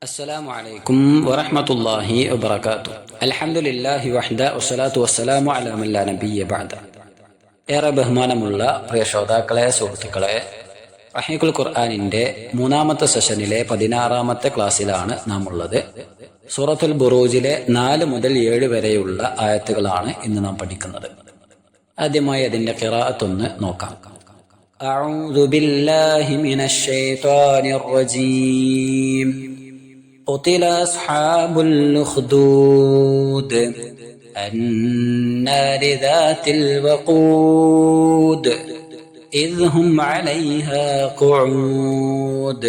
السلام عليكم ورحمة الله وبركاته. الحمد لله وحده والصلاة والسلام على من لا نبي بعد. ഏറെ ബഹുമാനമുള്ള പ്രിയ ശ്രോതാക്കളെ, സുഹൃത്തുക്കളെ, റഹീഖുൽ ഖുർആനിന്റെ മൂന്നാമത്തെ സെഷനിലെ 16ാമത്തെ ക്ലാസ്സിലാണ് നാം ഉള്ളത്. സൂറത്തുൽ ബുറൂജിലെ 4 മുതൽ 7 വരെയുള്ള ആയത്തുകളാണ് ഇന്ന് നാം പഠിക്കുന്നത്. ആദ്യമായി അതിന്റെ ഖിറാഅത്ത് ഒന്ന് നോക്കാം. അഊദു ബില്ലാഹി മിനശ് ശൈത്വാനിർ റജീം. قتل أصحاب الأخدود النار ذات الوقود إذ هم عليها قعود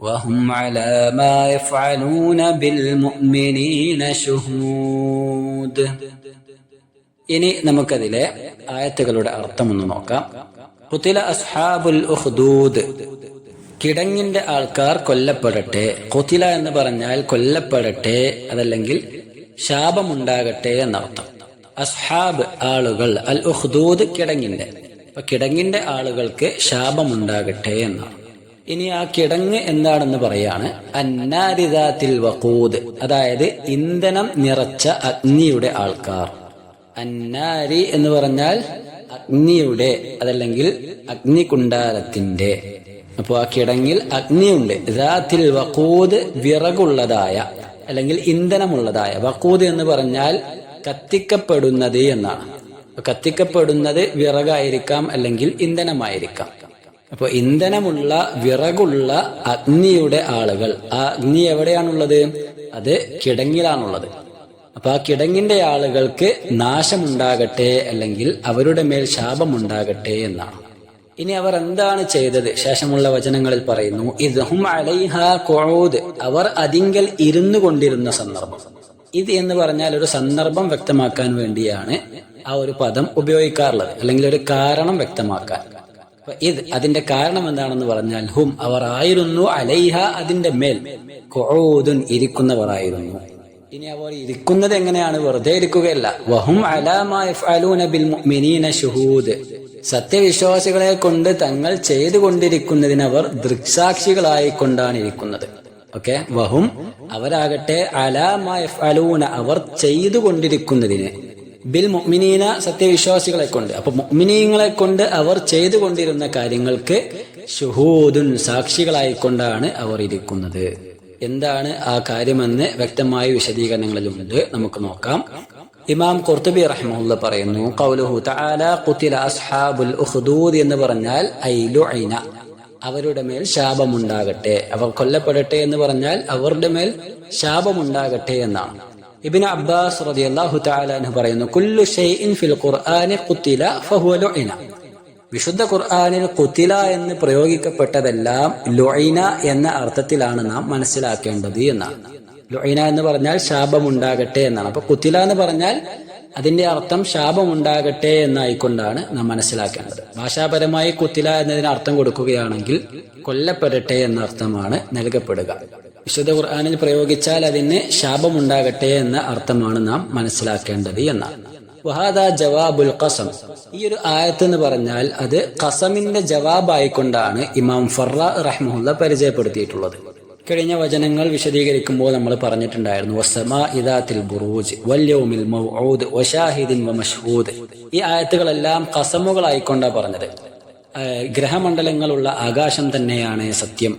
وهم على ما يفعلون بالمؤمنين شهود. ഇനി നമുക്കതിലെ ആയത്തുകളുടെ അർത്ഥമൊന്ന് നോക്കാം. ഖുതില അസ്ഹാബുൽ ഉഖ്ദൂദ്, കിടങ്ങിന്റെ ആൾക്കാർ കൊല്ലപ്പെടട്ടെ. ഖുതില എന്ന് പറഞ്ഞാൽ കൊല്ലപ്പെടട്ടെ, അതല്ലെങ്കിൽ ശാപമുണ്ടാകട്ടെ എന്നർത്ഥം. അസ്ഹാബ് ആളുകൾ, അൽ ഉഖ്ദൂദ് കിടങ്ങിന്റെ. അപ്പൊ കിടങ്ങിന്റെ ആളുകൾക്ക് ശാപമുണ്ടാകട്ടെ എന്നാണ്. ഇനി ആ കിടങ്ങ് എന്താണെന്ന് പറയാണ്. അന്നാരി ദാത്തിൽ വഖൂദ്, അതായത് ഇന്ധനം നിറച്ച അഗ്നിയുടെ ആൾക്കാർ. അന്നാരി എന്ന് പറഞ്ഞാൽ അഗ്നിയുടെ, അതല്ലെങ്കിൽ അഗ്നികുണ്ടാരത്തിന്റെ. അപ്പോൾ ആ കിടങ്ങിൽ അഗ്നിയുണ്ട്. ദാത്തിൽ വഖൂദ്, വിറകുള്ളതായ അല്ലെങ്കിൽ ഇന്ധനമുള്ളതായ. വഖൂദ് എന്ന് പറഞ്ഞാൽ കത്തിക്കപ്പെടുന്നത് എന്നാണ്. കത്തിക്കപ്പെടുന്നത് വിറകായിരിക്കാം, അല്ലെങ്കിൽ ഇന്ധനമായിരിക്കാം. അപ്പോൾ ഇന്ധനമുള്ള വിറകുള്ള അഗ്നിയുടെ ആളുകൾ. ആ അഗ്നി എവിടെയാണുള്ളത്? അത് കിടങ്ങിലാണുള്ളത്. അപ്പൊ ആ കിടങ്ങിന്റെ ആളുകൾക്ക് നാശമുണ്ടാകട്ടെ, അല്ലെങ്കിൽ അവരുടെ മേൽ ശാപമുണ്ടാകട്ടെ എന്നാണ്. ഇനി അവർ എന്താണ് ചെയ്തത്? ശേഷമുള്ള വചനങ്ങളിൽ പറയുന്നു, ഇദ്ഹും അലൈഹാ ഖുഊദ്, അവർ അതിങ്കൽ ഇരുന്നു കൊണ്ടിരുന്ന സന്ദർഭം. ഇത് എന്ന് പറഞ്ഞാൽ ഒരു സന്ദർഭം വ്യക്തമാക്കാൻ വേണ്ടിയാണ് ആ ഒരു പദം ഉപയോഗിക്കാറുള്ളത്, അല്ലെങ്കിൽ ഒരു കാരണം വ്യക്തമാക്കാൻ. അപ്പൊ ഇത് അതിന്റെ കാരണം എന്താണെന്ന് പറഞ്ഞാൽ, ഹും അവർ ആയിരുന്നു, അലൈഹ അതിന്റെ മേൽ, ഖുഊദുൻ ഇരിക്കുന്നവർ ആയിരുന്നു. ഇനി അവർ ഇരിക്കുന്നത് എങ്ങനെയാണ്? വെറുതെ ഇരിക്കുകയല്ല. വഹും അലാ മാ യഫ്അലൂന ബിൽ മുഅ്മിനീന ശുഹൂദ്, സത്യവിശ്വാസികളെ കൊണ്ട് തങ്ങൾ ചെയ്തുകൊണ്ടിരിക്കുന്നതിന് അവർ ദൃക്സാക്ഷികളായിക്കൊണ്ടാണ് ഇരിക്കുന്നത്. ഓക്കെ, വഹും അവരാകട്ടെ, അലാ മാ യഫ്അലൂന അവർ ചെയ്തുകൊണ്ടിരിക്കുന്നതിന്, ബിൽ മുഅ്മിനീന സത്യവിശ്വാസികളെ കൊണ്ട്. അപ്പൊ മുഅ്മിനീങ്ങളെ കൊണ്ട് അവർ ചെയ്തുകൊണ്ടിരുന്ന കാര്യങ്ങൾക്ക് ശുഹൂദുൻ സാക്ഷികളായിക്കൊണ്ടാണ് അവർ ഇരിക്കുന്നത്. എന്താണ് ആ കാര്യമെന്ന് വ്യക്തമായ വിശദീകരണങ്ങളിലുണ്ട്, നമുക്ക് നോക്കാം. ഇമാം ഖുർത്തുബി റഹിമഹുല്ലാഹ് പറയുന്നു, ഖൗലുഹു തആല ഖുതില അസ്ഹാബുൽ ഉഖ്ദൂദ് എന്ന് പറഞ്ഞാൽ ഐ ലുഇന, അവരുടെ മേൽ ശാപമുണ്ടാകട്ടെ. അവർ കൊല്ലപ്പെടട്ടെ എന്ന് പറഞ്ഞാൽ അവരുടെ മേൽ ശാപമുണ്ടാകട്ടെ എന്നാണ്. ഇബ്നു അബ്ബാസ് റളിയല്ലാഹു തആല അൻഹു പറയുന്നു, കുല്ലു ഷൈഇൻ ഫിൽ ഖുർആനി ഖുതില ഫഹുവ ലുഇന. വിശുദ്ധ ഖുർആനിൽ ഖുതില എന്ന് പ്രയോഗിക്കപ്പെട്ടതെല്ലാം ലുഇന എന്ന അർത്ഥത്തിലാണ് നാം മനസ്സിലാക്കേണ്ടത് എന്നാണ്. ലുഇന എന്ന് പറഞ്ഞാൽ ശാപമുണ്ടാകട്ടെ എന്നാണ്. അപ്പൊ ഖുതില എന്ന് പറഞ്ഞാൽ അതിന്റെ അർത്ഥം ശാപമുണ്ടാകട്ടെ എന്നായിക്കൊണ്ടാണ് നാം മനസ്സിലാക്കേണ്ടത്. ഭാഷാപരമായി ഖുതില എന്നതിന് അർത്ഥം കൊടുക്കുകയാണെങ്കിൽ കൊല്ലപ്പെടട്ടെ എന്ന അർത്ഥമാണ് നൽകപ്പെടുക. വിശുദ്ധ ഖുർആനിൽ പ്രയോഗിച്ചാൽ അതിന് ശാപമുണ്ടാകട്ടെ എന്ന അർത്ഥമാണ് നാം മനസ്സിലാക്കേണ്ടത് എന്നാണ്. വഹാദ ജവാബുൽ ഖസം, ഈ ഒരു ആയത്ത് എന്ന് പറഞ്ഞാൽ അത് ഖസമിന്റെ ജവാബായിക്കൊണ്ടാണ് ഇമാം ഫർറ റഹ്മഹുല്ലാഹ് പരിചയപ്പെടുത്തിയിട്ടുള്ളത്. കഴിഞ്ഞ വചനങ്ങൾ വിശദീകരിക്കുമ്പോൾ നമ്മൾ പറഞ്ഞിട്ടുണ്ടായിരുന്നു, വസ്സമാഇ ദാത്തിൽ ബുറൂജ് വൽ യൗമിൽ മൗഊദ് വശാഹിദിൻ വമശ്ഹൂദ്. ഈ ആയത്തുകളെല്ലാം ഖസമുകളായിക്കൊണ്ടാണ് പറഞ്ഞത്. ഗ്രഹമണ്ഡലങ്ങളുള്ള ആകാശം തന്നെയാണ് സത്യം,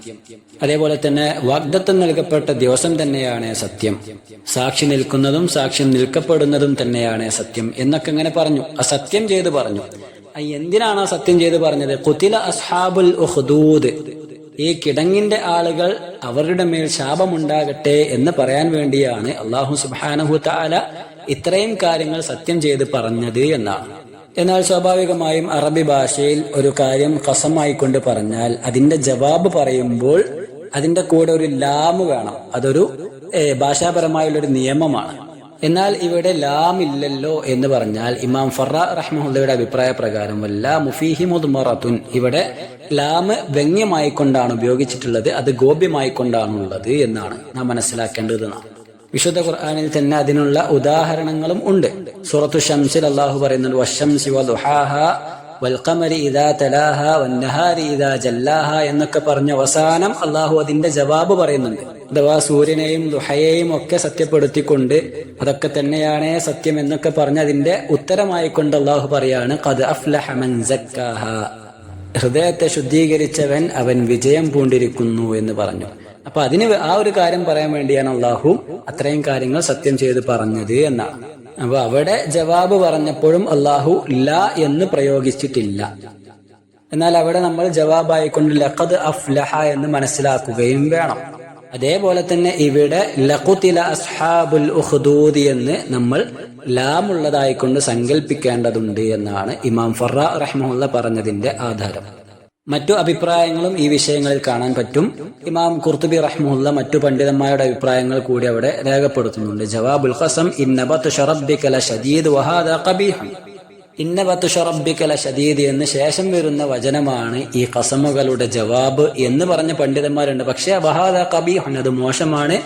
അതേപോലെ തന്നെ വാഗ്ദത്തം നൽകപ്പെട്ട ദിവസം തന്നെയാണ് സത്യം, സാക്ഷി നിൽക്കുന്നതും സാക്ഷ്യം നിൽക്കപ്പെടുന്നതും തന്നെയാണ് സത്യം എന്നൊക്കെ ഇങ്ങനെ പറഞ്ഞു. അസത്യം ചെയ്ത് പറഞ്ഞു. എന്തിനാണ് ആ സത്യം ചെയ്ത് പറഞ്ഞത്? ഖുതില അസ്ഹാബുൽ ഉഖ്ദൂദ്, ഈ കിടങ്ങിന്റെ ആളുകൾ അവരുടെ മേൽ ശാപമുണ്ടാകട്ടെ എന്ന് പറയാൻ വേണ്ടിയാണ് അല്ലാഹു സുബ്ഹാനഹു തആല ഇത്രയും കാര്യങ്ങൾ സത്യം ചെയ്ത് പറഞ്ഞത് എന്നാണ്. എന്നാൽ സ്വാഭാവികമായും അറബി ഭാഷയിൽ ഒരു കാര്യം ഖസമായിക്കൊണ്ട് പറഞ്ഞാൽ അതിന്റെ ജവാബ് പറയുമ്പോൾ അതിന്റെ കൂടെ ഒരു ലാം വേണം. അതൊരു ഭാഷാപരമായുള്ളൊരു നിയമമാണ്. എന്നാൽ ഇവിടെ ലാം ഇല്ലല്ലോ എന്ന് പറഞ്ഞാൽ ഇമാം ഫർറ റഹ്മഹുള്ളയുടെ അഭിപ്രായ പ്രകാരം വല്ലാമു ഫീഹി മുദ്മറത്തുൻ, ഇവിടെ ലാം വ്യംഗ്യമായിക്കൊണ്ടാണ് ഉപയോഗിച്ചിട്ടുള്ളത്, അത് ഗോപ്യമായിക്കൊണ്ടാണുള്ളത് എന്നാണ് നാം മനസ്സിലാക്കേണ്ടത്. വിശുദ്ധ ഖുർആനിൽ തന്നെ അതിനുള്ള ഉദാഹരണങ്ങളും ഉണ്ട്. സൂറത്തു ശംസിൽ അല്ലാഹു പറയുന്നുണ്ട്, വശംസി വദുഹാഹ വൽഖമരി ഇദാ തലാഹ വന്നഹാരി ഇദാ ജല്ലാഹ എന്നൊക്കെ പറഞ്ഞ അവസാനം അള്ളാഹു അതിന്റെ ജവാബ് പറയുന്നുണ്ട്. അഥവാ സൂര്യനെയും ദുഹയെയും ഒക്കെ സത്യപ്പെടുത്തിക്കൊണ്ട് അതൊക്കെ തന്നെയാണ് സത്യം എന്നൊക്കെ പറഞ്ഞ് അതിന്റെ ഉത്തരമായിക്കൊണ്ട് അള്ളാഹു പറയാണ് ഖദ് അഫ്ലഹ മൻ സക്കാഹ, ഹൃദയത്തെ ശുദ്ധീകരിച്ചവൻ അവൻ വിജയം പൂണ്ടിരിക്കുന്നു എന്ന് പറഞ്ഞു. അപ്പൊ അതിന് ആ ഒരു കാര്യം പറയാൻ വേണ്ടിയാണ് അള്ളാഹു അത്രയും കാര്യങ്ങൾ സത്യം ചെയ്ത് പറഞ്ഞത് എന്നാണ്. അപ്പൊ അവിടെ ജവാബ് പറഞ്ഞപ്പോഴും അള്ളാഹു ല എന്ന് പ്രയോഗിച്ചിട്ടില്ല. എന്നാൽ അവിടെ നമ്മൾ ജവാബായിക്കൊണ്ട് ലഖദ് അഫ്ലഹ എന്ന് മനസ്സിലാക്കുകയും വേണം. അതേപോലെ തന്നെ ഇവിടെ ലഖുതില അസ്ഹാബുൽ ഉഖ്ദൂദ് എന്ന് നമ്മൾ ലാമുള്ളതായിക്കൊണ്ട് സങ്കല്പിക്കേണ്ടതുണ്ട് എന്നാണ് ഇമാം ഫർറാ റഹ്മഹുല്ല പറഞ്ഞതിന്റെ ആധാരം. മറ്റു അഭിപ്രായങ്ങളും ഈ വിഷയങ്ങളിൽ കാണാൻ പറ്റും. ഇമാം ഖുർത്തുബി റഹ്മഹുല്ല മറ്റു പണ്ഡിതന്മാരുടെ അഭിപ്രായങ്ങൾ കൂടി അവിടെ രേഖപ്പെടുത്തുന്നുണ്ട്. ജവാബുൽ ഖസം ഇന്ന ബത്ഷ റബ്ബിക ലശദീദ് വഹാദാ ഖബീഹ്, ഇന്ന ബത്ഷ റബ്ബിക ലശദീദ് എന്ന് ശേഷം വരുന്ന വചനമാണ് ഈ ഖസമുകളുടെ ജവാബ് എന്ന് പറഞ്ഞ പണ്ഡിതന്മാരുണ്ട്. പക്ഷേ വഹാദാ ഖബീഹ്, അത് മോശമാണ്,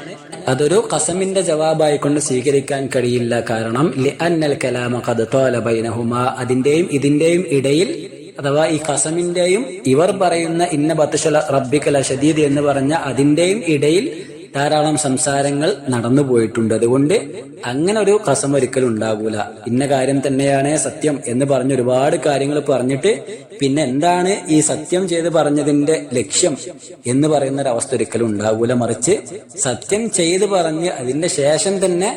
അതൊരു ഖസമിന്റെ ജവാബായിക്കൊണ്ട് സ്വീകരിക്കാൻ കഴിയില്ല. കാരണം ലിഅന്നൽ കലാമ ഖദ് ത്വാല ബൈനഹുമാ, അതിന്റെയും ഇതിന്റെയും ഇടയിൽ അഥവാ ഈ ഖസമിന്റെയും ഇവർ പറയുന്ന ഇന്ന ബത്ഷ റബ്ബിക ലശദീദ് എന്ന് പറഞ്ഞ അതിന്റെയും ഇടയിൽ ധാരാളം സംസാരങ്ങൾ നടന്നു പോയിട്ടുണ്ട്. അതുകൊണ്ട് അങ്ങനെ ഒരു ഖസം ഒരിക്കലും ഉണ്ടാകൂല. ഇന്ന കാര്യം തന്നെയാണ് സത്യം എന്ന് പറഞ്ഞ് ഒരുപാട് കാര്യങ്ങൾ പറഞ്ഞിട്ട് പിന്നെ എന്താണ് ഈ സത്യം ചെയ്ത് പറഞ്ഞതിന്റെ ലക്ഷ്യം എന്ന് പറയുന്ന ഒരു അവസ്ഥ ഒരിക്കലും ഉണ്ടാകൂല. മറിച്ച് സത്യം ചെയ്ത് പറഞ്ഞ് അതിന്റെ ശേഷം തന്നെ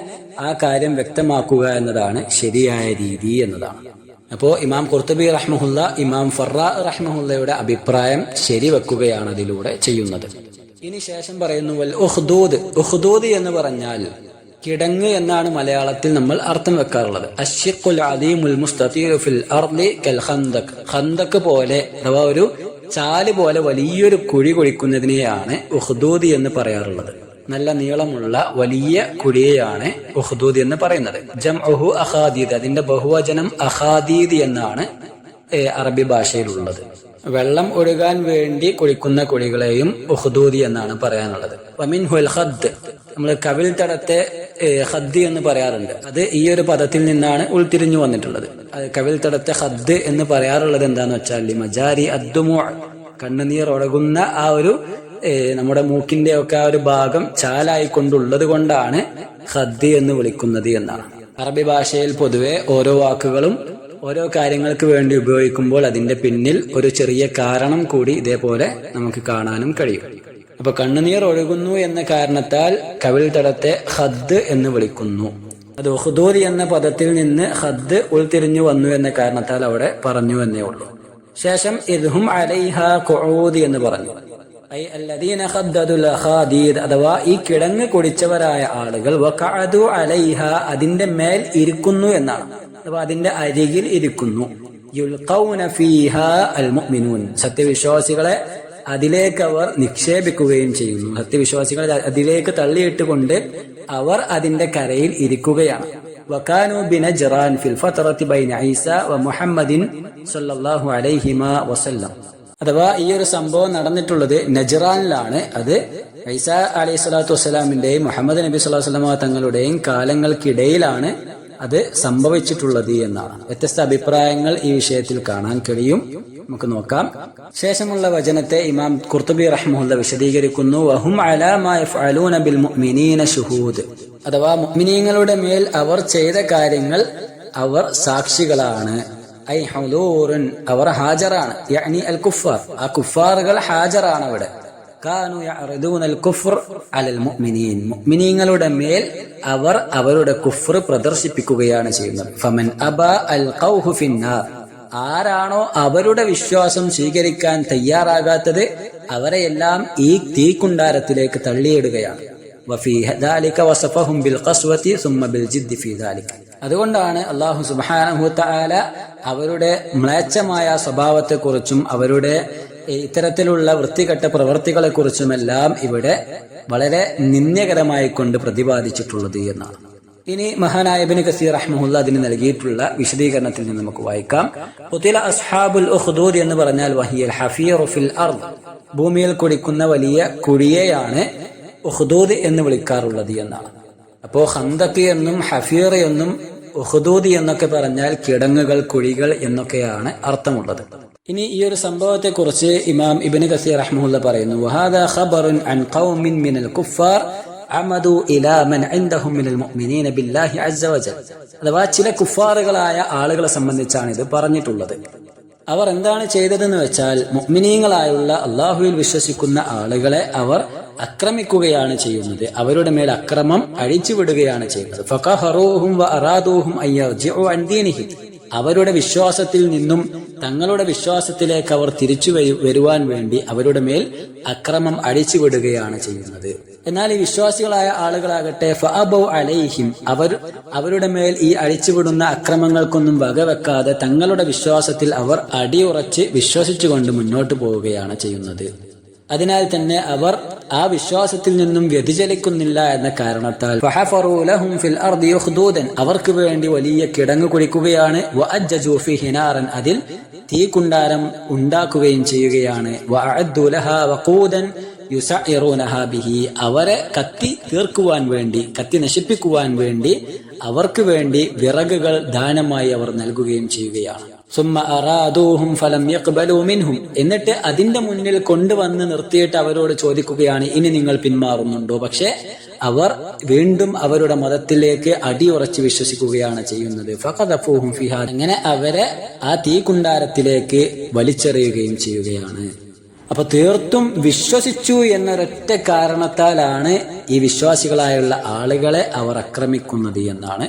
ആ കാര്യം വ്യക്തമാക്കുക എന്നതാണ് ശരിയായ രീതി എന്നതാണ്. അപ്പോ ഇമാം ഖുർത്തുബി റഹ്മഹുല്ല ഇമാം ഫർറാ റഹ്മഹുല്ലയുടെ അഭിപ്രായം ശരിവെക്കുകയാണ് അതിലൂടെ ചെയ്യുന്നത്. ഇനി ശേഷം പറയുന്നു വൽ ഉഖ്ദൂദ്. ഉഖ്ദൂദ് എന്ന് പറഞ്ഞാൽ കിടങ്ങ് എന്നാണ് മലയാളത്തിൽ നമ്മൾ അർത്ഥം വെക്കാറുള്ളത്. അശ്ശിഖുൽ അദീമുൽ മുസ്തതീറു ഫിൽ അർളി കൽ ഖന്ദഖ്, ഖന്ദഖ് പോലെ അഥവാ ഒരു ചാല് പോലെ വലിയൊരു കുഴി കുഴിക്കുന്നതിനെയാണ് ഉഖ്ദൂദ് എന്ന് പറയാറുള്ളത്. നല്ല നീളമുള്ള വലിയ കുഴിയെയാണ് ഉഖ്ദൂദ് എന്ന് പറയുന്നത്. ജംഉഹു അഖാദീദ്, അതിന്റെ ബഹുവചനം അഖാദീദ് എന്നാണ് അറബി ഭാഷയിലുള്ളത്. വെള്ളം ഒഴുകാൻ വേണ്ടി കുഴിക്കുന്ന കുഴികളെയും ഉഖ്ദൂദ് എന്നാണ് പറയാനുള്ളത്. വമിൻഹുൽ ഖദ്ദ്, നമ്മൾ കവിൽ തടത്തെ ഖദ്ദ് എന്ന് പറയാറുണ്ട്. അത് ഈ ഒരു പദത്തിൽ നിന്നാണ് ഉൾത്തിരിഞ്ഞു വന്നിട്ടുള്ളത്. കവിൽ തടത്തെ ഖദ്ദ് എന്ന് പറയാറുള്ളത് എന്താന്ന് വെച്ചാൽ മജാരി അദ്ദുമു, കണ്ണുനീർ ഒഴുകുന്ന ആ ഒരു നമ്മുടെ മൂക്കിന്റെ ഒക്കെ ആ ഒരു ഭാഗം ചാലായിക്കൊണ്ടുള്ളത് കൊണ്ടാണ് ഖദ്ദ് എന്ന് വിളിക്കുന്നത് എന്നാണ്. അറബി ഭാഷയിൽ പൊതുവെ ഓരോ വാക്കുകളും ഓരോ കാര്യങ്ങൾക്ക് വേണ്ടി ഉപയോഗിക്കുമ്പോൾ അതിന്റെ പിന്നിൽ ഒരു ചെറിയ കാരണം കൂടി ഇതേപോലെ നമുക്ക് കാണാനും കഴിയും. അപ്പൊ കണ്ണുനീർ ഒഴുകുന്നു എന്ന കാരണത്താൽ കവിൾ തടത്തെ ഖദ്ദ് എന്ന് വിളിക്കുന്നു. അത് ഉഖ്ദൂദ് എന്ന പദത്തിൽ നിന്ന് ഖദ്ദ് ഉൾത്തിരിഞ്ഞു വന്നു എന്ന കാരണത്താൽ അവിടെ പറഞ്ഞു എന്നേ ഉള്ളൂ. ശേഷം ഇദ്ഹും അലൈഹാ ഖുഊദ് എന്ന് പറഞ്ഞു. അഥവാ ഈ കിടങ്ങ് കുടിച്ചവരായ ആളുകൾ വഖഅദു അലൈഹ, അതിന്റെ മേൽ ഇരിക്കുന്നു എന്നാണ്. അഥവാ അതിന്റെ അരികിൽ ഇരിക്കുന്നു. യുൽഖൗന ഫീഹാ അൽ മുഅ്മിനൂൻ, സത്യവിശ്വാസികളെ അതിലേക്ക് അവർ നിക്ഷേപിക്കുകയും ചെയ്യുന്നു. സത്യവിശ്വാസികളെ അതിലേക്ക് തള്ളിയിട്ടുകൊണ്ട് അവർ അതിന്റെ കരയിൽ ഇരിക്കുകയാണ്. വകാനു ബിനജ്റാൻ ഫിൽ ഫത്രത്തി ബൈന ഈസ വ മുഹമ്മദിൻ സ്വല്ലല്ലാഹു അലൈഹിമാ വസല്ലം. അഥവാ ഈ ഒരു സംഭവം നടന്നിട്ടുള്ളത് നജ്റാനിലാണ്. അത് ഈസ അലൈഹി സ്വലാത്തു വസ്സലാമിന്റെയും മുഹമ്മദ് നബി സ്വല്ലല്ലാഹു അലൈഹി വസല്ലം തങ്ങളുടെയും കാലങ്ങൾക്കിടയിലാണ് അത് സംഭവിച്ചിട്ടുള്ളത് എന്നാണ്. വ്യത്യസ്ത അഭിപ്രായങ്ങൾ ഈ വിഷയത്തിൽ കാണാൻ കഴിയും. നമുക്ക് നോക്കാം. ശേഷമുള്ള വചനത്തെ ഇമാം ഖുർത്തുബി റഹ്മഹുല്ല വിശദീകരിക്കുന്നു. വഹും അലാ മാ യഫ്അലൂന ബിൽ മുഅ്മിനീന ശുഹൂദ്, അഥവാ മുഅ്മിനീങ്ങളുടെ മേൽ അവർ ചെയ്ത കാര്യങ്ങൾ അവർ സാക്ഷികളാണ്. ഐ ഹുദൂറുൻ, അവർ ഹാജറാണ്. യഅനി അൽ കുഫാർ, ആ കുഫാറുകൾ ഹാജറാണ് അവിടെ. കാനു യഅറിദൂന അൽ കുഫ്ർ അലൽ മുഅ്മിനീൻ, മുഅ്മിനീങ്ങളുടെ മേൽ അവർ അവരുടെ കുഫ്ർ പ്രദർശിപ്പിക്കുകയാണ് ചെയ്യുന്നത്. ഫമൻ അബാ അൽഖൗഹു ഫിന്നാർ, ആരാണോ അവരുടെ വിശ്വാസം സ്വീകരിക്കാൻ തയ്യാറാകാത്തത് അവരെയെല്ലാം ഈ തീക്കുണ്ടാരത്തിലേക്ക് തള്ളിയിടുകയാണ്. വഫീ ദാലിക വസഫഹും ബിൽ ഖസ്വതി സുമ്മ ബിൽ ജിദ്ദി ഫീ ദാലിക, അതുകൊണ്ടാണ് അല്ലാഹു സുബ്ഹാനഹു തആല അവരുടെ മ്ലേച്ഛമായ സ്വഭാവത്തെക്കുറിച്ചും അവരുടെ ഇത്തരത്തിലുള്ള വൃത്തികെട്ട പ്രവൃത്തികളെ കുറിച്ചുമെല്ലാം ഇവിടെ വളരെ നിന്ദ്യകരമായി കൊണ്ട് പ്രതിപാദിച്ചിട്ടുള്ളത് എന്നാണ്. ഇനി മഹാനായ ഇബ്നു കസീർ റഹ്മഹുല്ലാ അതിന് നൽകിയിട്ടുള്ള വിശദീകരണത്തിൽ നിന്ന് നമുക്ക് വായിക്കാം. ഖുതില അസ്ഹാബുൽ ഉഖ്ദൂദ് എന്ന് പറഞ്ഞാൽ വഹിയൽ ഹഫീറു ഫിൽ അർദ്, ഭൂമിയിൽ കുടിക്കുന്ന വലിയ കുഴിയെയാണ് ഉഖ്ദൂദ് എന്ന് വിളിക്കാറുള്ളത് എന്നാണ്. അപ്പോ ഖന്ദഖ് എന്നും ഹഫീർ എന്നും ഉഖ്ദൂദ് എന്നൊക്കെ പറഞ്ഞാൽ കിടങ്ങുകൾ, കുഴികൾ എന്നൊക്കെയാണ് അർത്ഥമുള്ളത്. ഇനി ഈ ഒരു സംഭവത്തെ കുറിച്ച് ഇമാം ഇബ്നു കസീർ റഹ്മഹുല്ലാ പറയുന്നു, വഹാദാ ഖബറുൻ അൻ ഖൗമിൻ മിനൽ കുഫാർ അമദു ഇലാ മൻ ഇൻദഹും മിനൽ മുഅ്മിനീന ബില്ലാഹി അസ്സ വജൽ. അഥവാ ചില കുഫാറുകളായ ആളുകളെ സംബന്ധിച്ചാണ് ഇത് പറഞ്ഞിട്ടുള്ളത്. അവർ എന്താണ് ചെയ്തതെന്ന് വെച്ചാൽ മുഅ്മിനീങ്ങളായുള്ള അള്ളാഹുവിൽ വിശ്വസിക്കുന്ന ആളുകളെ അവർ ആക്രമിക്കുകയാണ് ചെയ്യുന്നത്. അവരുടെ മേൽ അക്രമം അഴിച്ചുവിടുകയാണ് ചെയ്യുന്നത്. ഫഖഹറൂഹും വഅറാദൂഹും അയ്യർജിഉ അൻ ദീനിഹി. അവരുടെ വിശ്വാസത്തിൽ നിന്നും തങ്ങളുടെ വിശ്വാസത്തിലേക്ക് അവർ തിരിച്ചു വരുവാൻ വേണ്ടി അവരുടെ മേൽ അക്രമം അഴിച്ചുവിടുകയാണ് ചെയ്യുന്നത്. എന്നാൽ ഈ വിശ്വാസികളായ ആളുകളാകട്ടെ ഫഅബൗ അലൈഹിം, അവരുടെ മേൽ ഈ അഴിച്ചുവിടുന്ന അക്രമങ്ങൾക്കൊന്നും വകവെക്കാതെ തങ്ങളുടെ വിശ്വാസത്തിൽ അവർ അടിയുറച്ച് വിശ്വസിച്ചുകൊണ്ട് മുന്നോട്ട് പോവുകയാണ് ചെയ്യുന്നത്. അതിനാൽ തന്നെ അവർ ആ വിശ്വാസത്തിൽ നിന്നും വ്യതിചലിക്കുന്നില്ല എന്ന കാരണത്താൽ ഫഹഫറൂ ലഹും ഫിൽ അർദി യുഖ്ദൂദൻ, അവർക്ക് വേണ്ടി വലിയ കിടങ്ങ് കുഴിക്കുകയാണ്. വഅജ്ജൂ ഫീഹി നാറൻ, അതിൽ തീക്കുണ്ടാരം ഉണ്ടാക്കുകയും ചെയ്യുകയാണ്. വഅഅദ്ദു ലഹാ വഖൂദൻ യുസഇറൂനഹാ ബിഹി, അവരെ കത്തി തീർക്കുവാൻ വേണ്ടി, കത്തി നശിപ്പിക്കുവാൻ വേണ്ടി അവർക്ക് വേണ്ടി വിറകുകൾ ദാനമായി അവർ നൽകുകയും ചെയ്യുകയാണ്. സുമ്മ അറാദൂഹും ഫലം യഖ്ബലൂ മിൻഹും, എന്നിട്ട് അതിന്റെ മുന്നിൽ കൊണ്ടുവന്ന് നിർത്തിയിട്ട് അവരോട് ചോദിക്കുകയാണ്, ഇനി നിങ്ങൾ പിന്മാറുന്നുണ്ടോ? പക്ഷെ അവർ വീണ്ടും അവരുടെ മതത്തിലേക്ക് അടിയുറച്ച് വിശ്വസിക്കുകയാണ് ചെയ്യുന്നത്. ഫഖദഫൂഹും ഫിഹാ, അങ്ങനെ അവരെ ആ തീക്കുണ്ടാരത്തിലേക്ക് വലിച്ചെറിയുകയും ചെയ്യുകയാണ്. അപ്പൊ തീർത്തും വിശ്വസിച്ചു എന്നൊരൊറ്റ കാരണത്താലാണ് ഈ വിശ്വാസികളായുള്ള ആളുകളെ അവർ ആക്രമിക്കുന്നത് എന്നാണ്,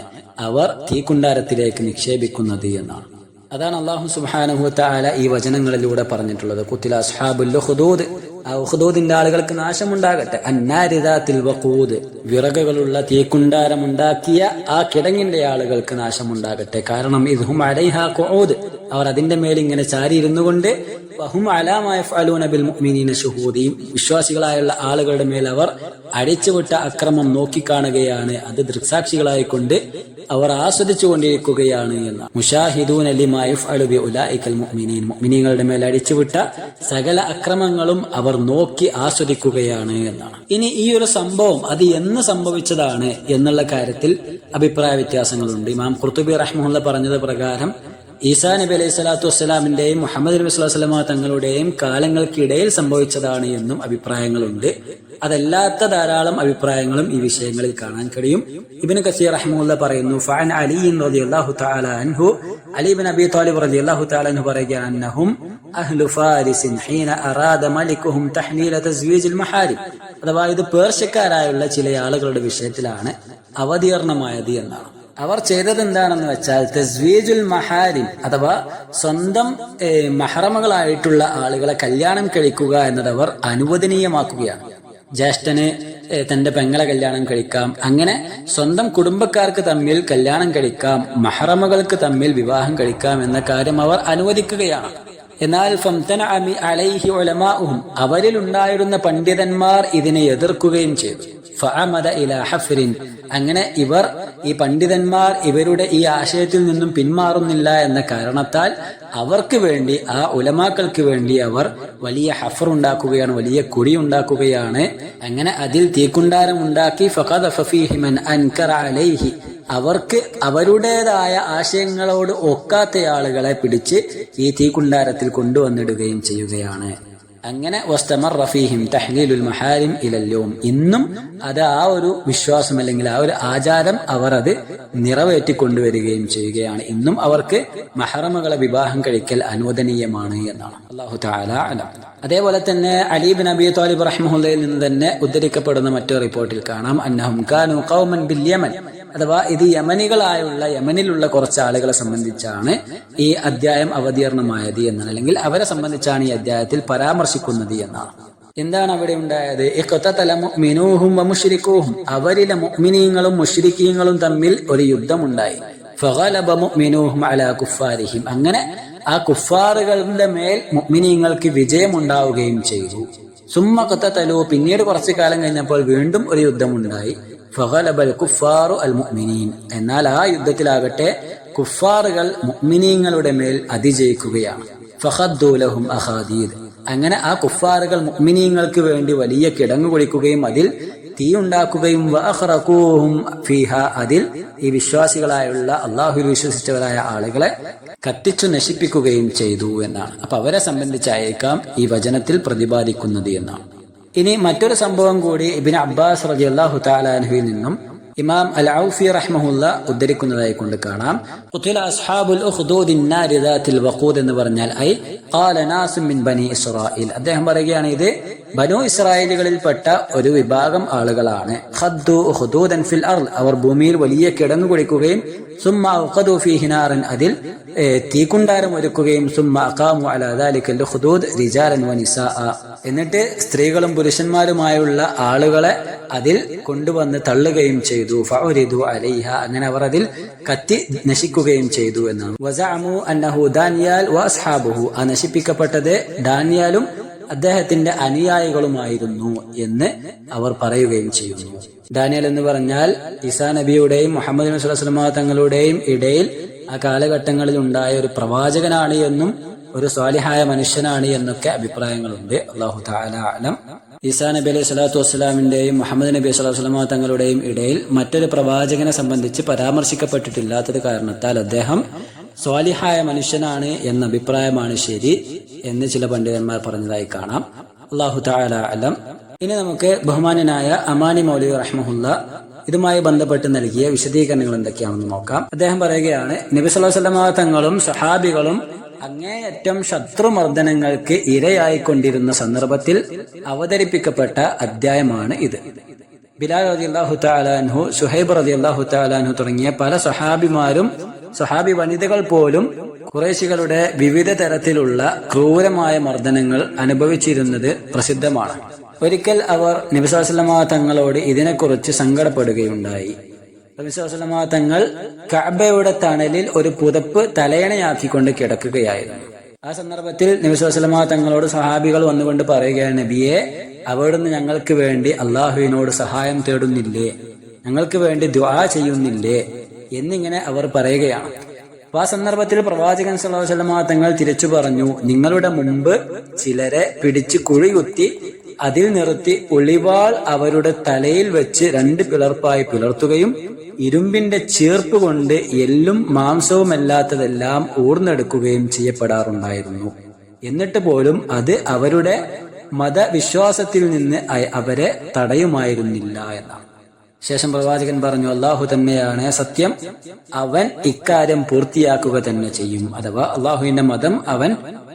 അവർ തീക്കുണ്ടാരത്തിലേക്ക് നിക്ഷേപിക്കുന്നത് എന്നാണ്. അതാണ് അല്ലാഹു സുബ്ഹാനഹു വ തആല ഈ വചനങ്ങളിലൂടെ പറഞ്ഞിട്ടുള്ളത്. ഖുതില അസ്ഹാബുൽ ഉഖ്ദൂദ്, ആ ഉഖ്ദൂദിന്റെ ആളുകൾക്ക് നാശമുണ്ടാകട്ടെ. അന്നാരി ദാത്തിൽ വഖൂദ്, വിറകുകളുള്ള തീക്കുണ്ടാരമുണ്ടാക്കിയ ആ കിടങ്ങിന്റെ ആളുകൾക്ക് നാശമുണ്ടാകട്ടെ. കാരണം ഇദ്ഹും അലൈഹാ ഖുഊദ്, അവർ അതിന്റെ മേൽ ഇങ്ങനെ ചാരിയിരുന്നു കൊണ്ട് വഹും അലാ മാ യഫ്അലൂന ബിൽ മുഅ്മിനീന ശുഹൂദീൻ, വിശ്വാസികളായുള്ള ആളുകളുടെ മേൽ അവർ അടിച്ചുവിട്ട അക്രമം നോക്കിക്കാണുകയാണ്. അത് ദൃക്സാക്ഷികളായിക്കൊണ്ട് അവർ ആസ്വദിച്ചു കൊണ്ടിരിക്കുകയാണ് എന്നാണ്. മുശാഹിദൂന ലിമാ യഫ്അലു ബി ഉലൈകൽ മുഅ്മിനീൻ, മുഅ്മിനീങ്ങളുടെ മേൽ അടിച്ചുവിട്ട സകല അക്രമങ്ങളും അവർ നോക്കി ആസ്വദിക്കുകയാണ് എന്നാണ്. ഇനി ഈ ഒരു സംഭവം അത് എന്ന് സംഭവിച്ചതാണ് എന്നുള്ള കാര്യത്തിൽ അഭിപ്രായ വ്യത്യാസങ്ങളുണ്ട്. ഇമാം ഖുർത്തുബി റഹ്മഹുല്ലാ പറഞ്ഞത് പ്രകാരം ഈസാ നബി അലൈഹി സ്വലാത്തു വസ്സലാമിന്റെയും മുഹമ്മദ് നബി സ്വല്ലല്ലാഹു അലൈഹി വസല്ലമ തങ്ങളുടെയും കാലങ്ങൾക്കിടയിൽ സംഭവിച്ചതാണ് എന്നും അഭിപ്രായങ്ങളുണ്ട്. അതല്ലാത്ത ധാരാളം അഭിപ്രായങ്ങളും ഈ വിഷയങ്ങളിൽ കാണാൻ കഴിയും. ഇബ്നു കസീർ റഹിമഹുല്ലാ പറയുന്നു, ഫഅൻ അലി റളിയല്ലാഹു തആല അൻഹു, അലി ഇബ്നു അബി ത്വാലിബ് റളിയല്ലാഹു തആല അൻഹു പറയുകയാണ്, അന്നഹും അഹ്ലു ഫാരിസിൻ ഹീന അറാദ മലികുഹും തഹ്ലീല തസ്വീജിൽ മഹാരിം, അഥവാ ഇത് പേർഷ്യക്കാരായുള്ള ചില ആളുകളുടെ വിഷയത്തിലാണ് അവതീർണമായത് എന്നാണ്. അവർ ചെയ്തത് എന്താണെന്ന് വെച്ചാൽ തസ്വീജുൽ മഹാരിം, അഥവാ സ്വന്തം മഹറമകളായിട്ടുള്ള ആളുകളെ കല്യാണം കഴിക്കുക എന്നത് അവർ അനുവദനീയമാക്കുകയാണ്. ജ്യേഷ്ഠന് തന്റെ പെങ്ങളെ കല്യാണം കഴിക്കാം, അങ്ങനെ സ്വന്തം കുടുംബക്കാർക്ക് തമ്മിൽ കല്യാണം കഴിക്കാം, മഹറമകൾക്ക് തമ്മിൽ വിവാഹം കഴിക്കാം എന്ന കാര്യം അവർ അനുവദിക്കുകയാണ്. എന്നാൽ ഫംതന അലൈഹി ഉലമാഉഹും, അവരിൽ ഉണ്ടായിരുന്ന പണ്ഡിതന്മാർ ഇതിനെ എതിർക്കുകയും ചെയ്തു. ഫഅമദ ഇലാ ഹഫ്രിൻ, അങ്ങനെ ഈ പണ്ഡിതന്മാർ ഇവരുടെ ഈ ആശയത്തിൽ നിന്നും പിന്മാറുന്നില്ല എന്ന കാരണത്താൽ അവർക്ക് വേണ്ടി, ആ ഉലമാക്കൾക്ക് വേണ്ടി അവർ വലിയ ഹഫർ ഉണ്ടാക്കുകയാണ്, വലിയ കുഴി ഉണ്ടാക്കുകയാണ്. അങ്ങനെ അതിൽ തീക്കുണ്ടാരം ഉണ്ടാക്കി ഫഖദഫ ഫീഹി മൻ അൻകറ അലൈഹി, അവർക്ക് അവരുടേതായ ആശയങ്ങളോട് ഒക്കാത്ത ആളുകളെ പിടിച്ച് ഈ തീക്കുണ്ടാരത്തിൽ കൊണ്ടുവന്നിടുകയും ചെയ്യുകയാണ്. അങ്ങനെ വസ്തമർ റഫീഹിം തഹ്ലീലുൽ മഹാരിം ഇലല്യൗം, ഇന്നും അത് ആ ഒരു വിശ്വാസം അല്ലെങ്കിൽ ആ ഒരു ആചാരം അവർ അത് നിറവേറ്റിക്കൊണ്ടുവരികയും ചെയ്യുകയാണ്. ഇന്നും അവർക്ക് മഹറമകളെ വിവാഹം കഴിക്കൽ അനുവദനീയമാണ് എന്നാണ്. അല്ലാഹു തആല അലം. അതേപോലെ തന്നെ അലി ഇബ്നു അബി ത്വാലിബ് റഹിമഹുല്ലയിൽ നിന്ന് തന്നെ ഉദ്ധരിക്കപ്പെടുന്ന മറ്റൊരു റിപ്പോർട്ടിൽ കാണാം, അന്നഹും കാനു ഖൗമൻ ബിൽ യമൻ, അഥവാ ഇത് യമനിലുള്ള കുറച്ച് ആളുകളെ സംബന്ധിച്ചാണ് ഈ അധ്യായം അവതീർണമായത് എന്നാണ്, അല്ലെങ്കിൽ അവരെ സംബന്ധിച്ചാണ് ഈ അധ്യായത്തിൽ പരാമർശിക്കുന്നത് എന്നാണ്. എന്താണ് അവിടെ ഉണ്ടായത്? ഇഖ്തതല മുഅ്മിനൂഹും വമുശ്രികൂഹും, അവരിലെ മുഅ്മിനീങ്ങളും മുശ്രിക്കീങ്ങളും തമ്മിൽ ഒരു യുദ്ധമുണ്ടായി. ഫഗലബ മുഅ്മിനൂഹും അലാ കുഫാരിഹിം, അങ്ങനെ ആ കുഫാറുകളുടെ മേൽ മുഅ്മിനീങ്ങൾക്ക് വിജയമുണ്ടാവുകയും ചെയ്തു. സുമ്മ ഖതതലു, പിന്നീട് കുറച്ചു കാലം കഴിഞ്ഞപ്പോൾ വീണ്ടും ഒരു യുദ്ധമുണ്ടായി. ഫഗലബൽ കുഫാറു അൽ മുഅ്മിനീൻ, എന്നാൽ ആ യുദ്ധത്തിലാകട്ടെ കുഫാറുകൾ മുഅ്മിനീങ്ങളുടെ മേൽ അതിജയിക്കുകയാണ്. ഫഖദ്ദു ലഹും അഖാദീദ്, അങ്ങനെ ആ കുഫാറുകൾ മുഅ്മിനീങ്ങൾക്ക് വേണ്ടി വലിയ കിടങ്ങ് കുഴിക്കുകയും അതിൽ തീ ഉണ്ടാക്കുകയും വഅഖറഖൂഹും ഫീഹാ, അതിൽ ഈ വിശ്വാസികളായുള്ള അള്ളാഹുവിൽ വിശ്വസിച്ചവരായ ആളുകളെ കത്തിച്ചു നശിപ്പിക്കുകയും ചെയ്തു എന്നാണ്. അപ്പൊ അവരെ സംബന്ധിച്ചായിരിക്കാം ഈ വചനത്തിൽ പ്രതിപാദിക്കുന്നത് എന്നാണ്. ഇനി മറ്റൊരു സംഭവം കൂടി ഇബ്നു അബ്ബാസ് റളിയല്ലാഹു തആല അൻഹുവിൽ നിന്നും ഇമാം അൽ ഔഫി റഹ്മഹുല്ല ഉദ്ധരിക്കുന്നതായി കൊണ്ട് കാണാം. ഖുതില അസ്ഹാബുൽ ഉഖ്ദൂദിൻ നാരി ദാത്തിൽ വഖൂദ് എന്ന് പറഞ്ഞാൽ ഐ ഖാല നാസും മിൻ ബനി ഇസ്രായീൽ, അദ്ദേഹം പറയുകയാണ് ഇത് ബനു ഇസ്രായേലുകളിൽപ്പെട്ട ഒരു വിഭാഗം ആളുകളാണ്. ഖദ്ദു ഉഖ്ദൂദൻ ഫിൽ അർള്, അവർ ഭൂമിയിൽ വലിയ കിടങ്ങു കുടിക്കുകയും സുമ്മ ഖദു ഫീഹി നാറൻ, അതിൽ തീക്കുണ്ടാരം ഒരുക്കുകയും സുമ്മ അഖാമു അലാ ദാലികൽ ഉഖ്ദൂദ് റിജാലൻ വനിസാഅ, എന്നിട്ട് സ്ത്രീകളും പുരുഷന്മാരുമായുള്ള ആളുകളെ അതിൽ കൊണ്ടുവന്ന് തള്ളുകയും ചെയ്തു. ഫഉരിദു അലൈഹ, അങ്ങനെ അവർ അതിൽ കത്തി നശിക്കുകയും ചെയ്തു എന്നാണ്. വസഅമു അന്നഹു ദാനിയാൽ വഅസ്ഹാബുഹു, ആ നശിപ്പിക്കപ്പെട്ടത് ദാനിയാലും അദ്ദേഹത്തിന്റെ അനുയായികളുമായിരുന്നു എന്ന് അവർ പറയുകയും ചെയ്യുന്നു. ദാനിയൽ എന്ന് പറഞ്ഞാൽ ഈസാ നബിയുടെയും മുഹമ്മദ് നബി സ്വല്ലല്ലാഹു അലൈഹി വസല്ലം തങ്ങളുടെയും ഇടയിൽ ആ കാലഘട്ടങ്ങളിൽ ഉണ്ടായ ഒരു പ്രവാചകനാണ് എന്നും ഒരു സ്വാലിഹായ മനുഷ്യനാണ് എന്നൊക്കെ അഭിപ്രായങ്ങളുണ്ട്. അല്ലാഹു തആല അലം. ഈസാ നബി അലൈഹി സ്വലാത്തു വസ്സലാമിന്റെയും മുഹമ്മദ് നബി സ്വല്ലല്ലാഹു അലൈഹി വസല്ലം തങ്ങളുടെയും ഇടയിൽ മറ്റൊരു പ്രവാചകനെ സംബന്ധിച്ച് പരാമർശിക്കപ്പെട്ടിട്ടില്ലാത്തത് കാരണത്താൽ അദ്ദേഹം സ്വാലിഹായ മനുഷ്യനാണ് എന്ന അഭിപ്രായമാണ് ശരി എന്ന് ചില പണ്ഡിതന്മാർ പറഞ്ഞതായി കാണാം. അല്ലാഹു തആല അലം. ഇനി നമുക്ക് ബഹുമാനനായ അമാനി മൗലവി റഹ്മഹുല്ല ഇതുമായി ബന്ധപ്പെട്ട് നൽകിയ വിശദീകരണങ്ങൾ എന്തൊക്കെയാണെന്ന് നോക്കാം. അദ്ദേഹം പറയുകയാണ്, നബി സല്ലല്ലാഹു അലൈഹി വസല്ലം തങ്ങളും സഹാബികളും അങ്ങേയറ്റം ശത്രുമർദ്ദനങ്ങൾക്ക് ഇരയായിക്കൊണ്ടിരുന്ന സന്ദർഭത്തിൽ അവതരിപ്പിക്കപ്പെട്ട അധ്യായമാണ് ഇത്. ബിലാൽ റളിയല്ലാഹു തആല അൻഹു, സുഹൈബ് റളിയല്ലാഹു തആല അൻഹു തുടങ്ങിയ പല സഹാബിമാരും സഹാബി വനിതകൾ പോലും ഖുറൈശികളുടെ വിവിധ തരത്തിലുള്ള ക്രൂരമായ മർദ്ദനങ്ങൾ അനുഭവിച്ചിരുന്നത് പ്രസിദ്ധമാണ്. ഒരിക്കൽ അവർ നബി സല്ലല്ലാഹു അലൈഹി വസല്ലം തങ്ങളോട് ഇതിനെക്കുറിച്ച് സങ്കടപ്പെടുകയുണ്ടായി. നബി സല്ലല്ലാഹു അലൈഹി വസല്ലം തങ്ങൾ കഅബയുടെ തണലിൽ ഒരു പുതപ്പ് തലയണയാക്കിക്കൊണ്ട് കിടക്കുകയായിരുന്നു. ആ സന്ദർഭത്തിൽ നബി സല്ലല്ലാഹു അലൈഹി വസല്ലം തങ്ങളോട് സഹാബികൾ വന്നുകൊണ്ട് പറയുകയാണ്, നബിയെ, അവിടുന്ന് ഞങ്ങൾക്ക് വേണ്ടി അള്ളാഹുവിനോട് സഹായം തേടുന്നില്ലേ, ഞങ്ങൾക്ക് വേണ്ടി ദുആ ചെയ്യുന്നില്ലേ എന്നിങ്ങനെ അവർ പറയുകയാണ്. അപ്പൊ ആ സന്ദർഭത്തിൽ പ്രവാചകൻ സല്ലല്ലാഹു അലൈഹി വസല്ലം തങ്ങൾ തിരിച്ചു പറഞ്ഞു, നിങ്ങളുടെ മുമ്പ് ചിലരെ പിടിച്ച് കുഴികുത്തി അതിൽ നിർത്തി ഒളിവാൾ അവരുടെ തലയിൽ വെച്ച് 2 പിളർപ്പായി പിളർത്തുകയും ഇരുമ്പിന്റെ ചീർപ്പ് കൊണ്ട് എല്ലും മാംസവുമല്ലാത്തതെല്ലാം ഊർന്നെടുക്കുകയും ചെയ്യപ്പെടാറുണ്ടായിരുന്നു. എന്നിട്ട് പോലും അത് അവരുടെ മതവിശ്വാസത്തിൽ നിന്ന് അവരെ തടയുമായിരുന്നില്ല എന്നാണ്. ശേഷം പ്രവാചകൻ പറഞ്ഞു, അള്ളാഹു തന്നെയാണ് സത്യം, അവൻ ഇക്കാര്യം പൂർത്തിയാക്കുക തന്നെ ചെയ്യും, അഥവാ അള്ളാഹുവിന്റെ മതം അവൻ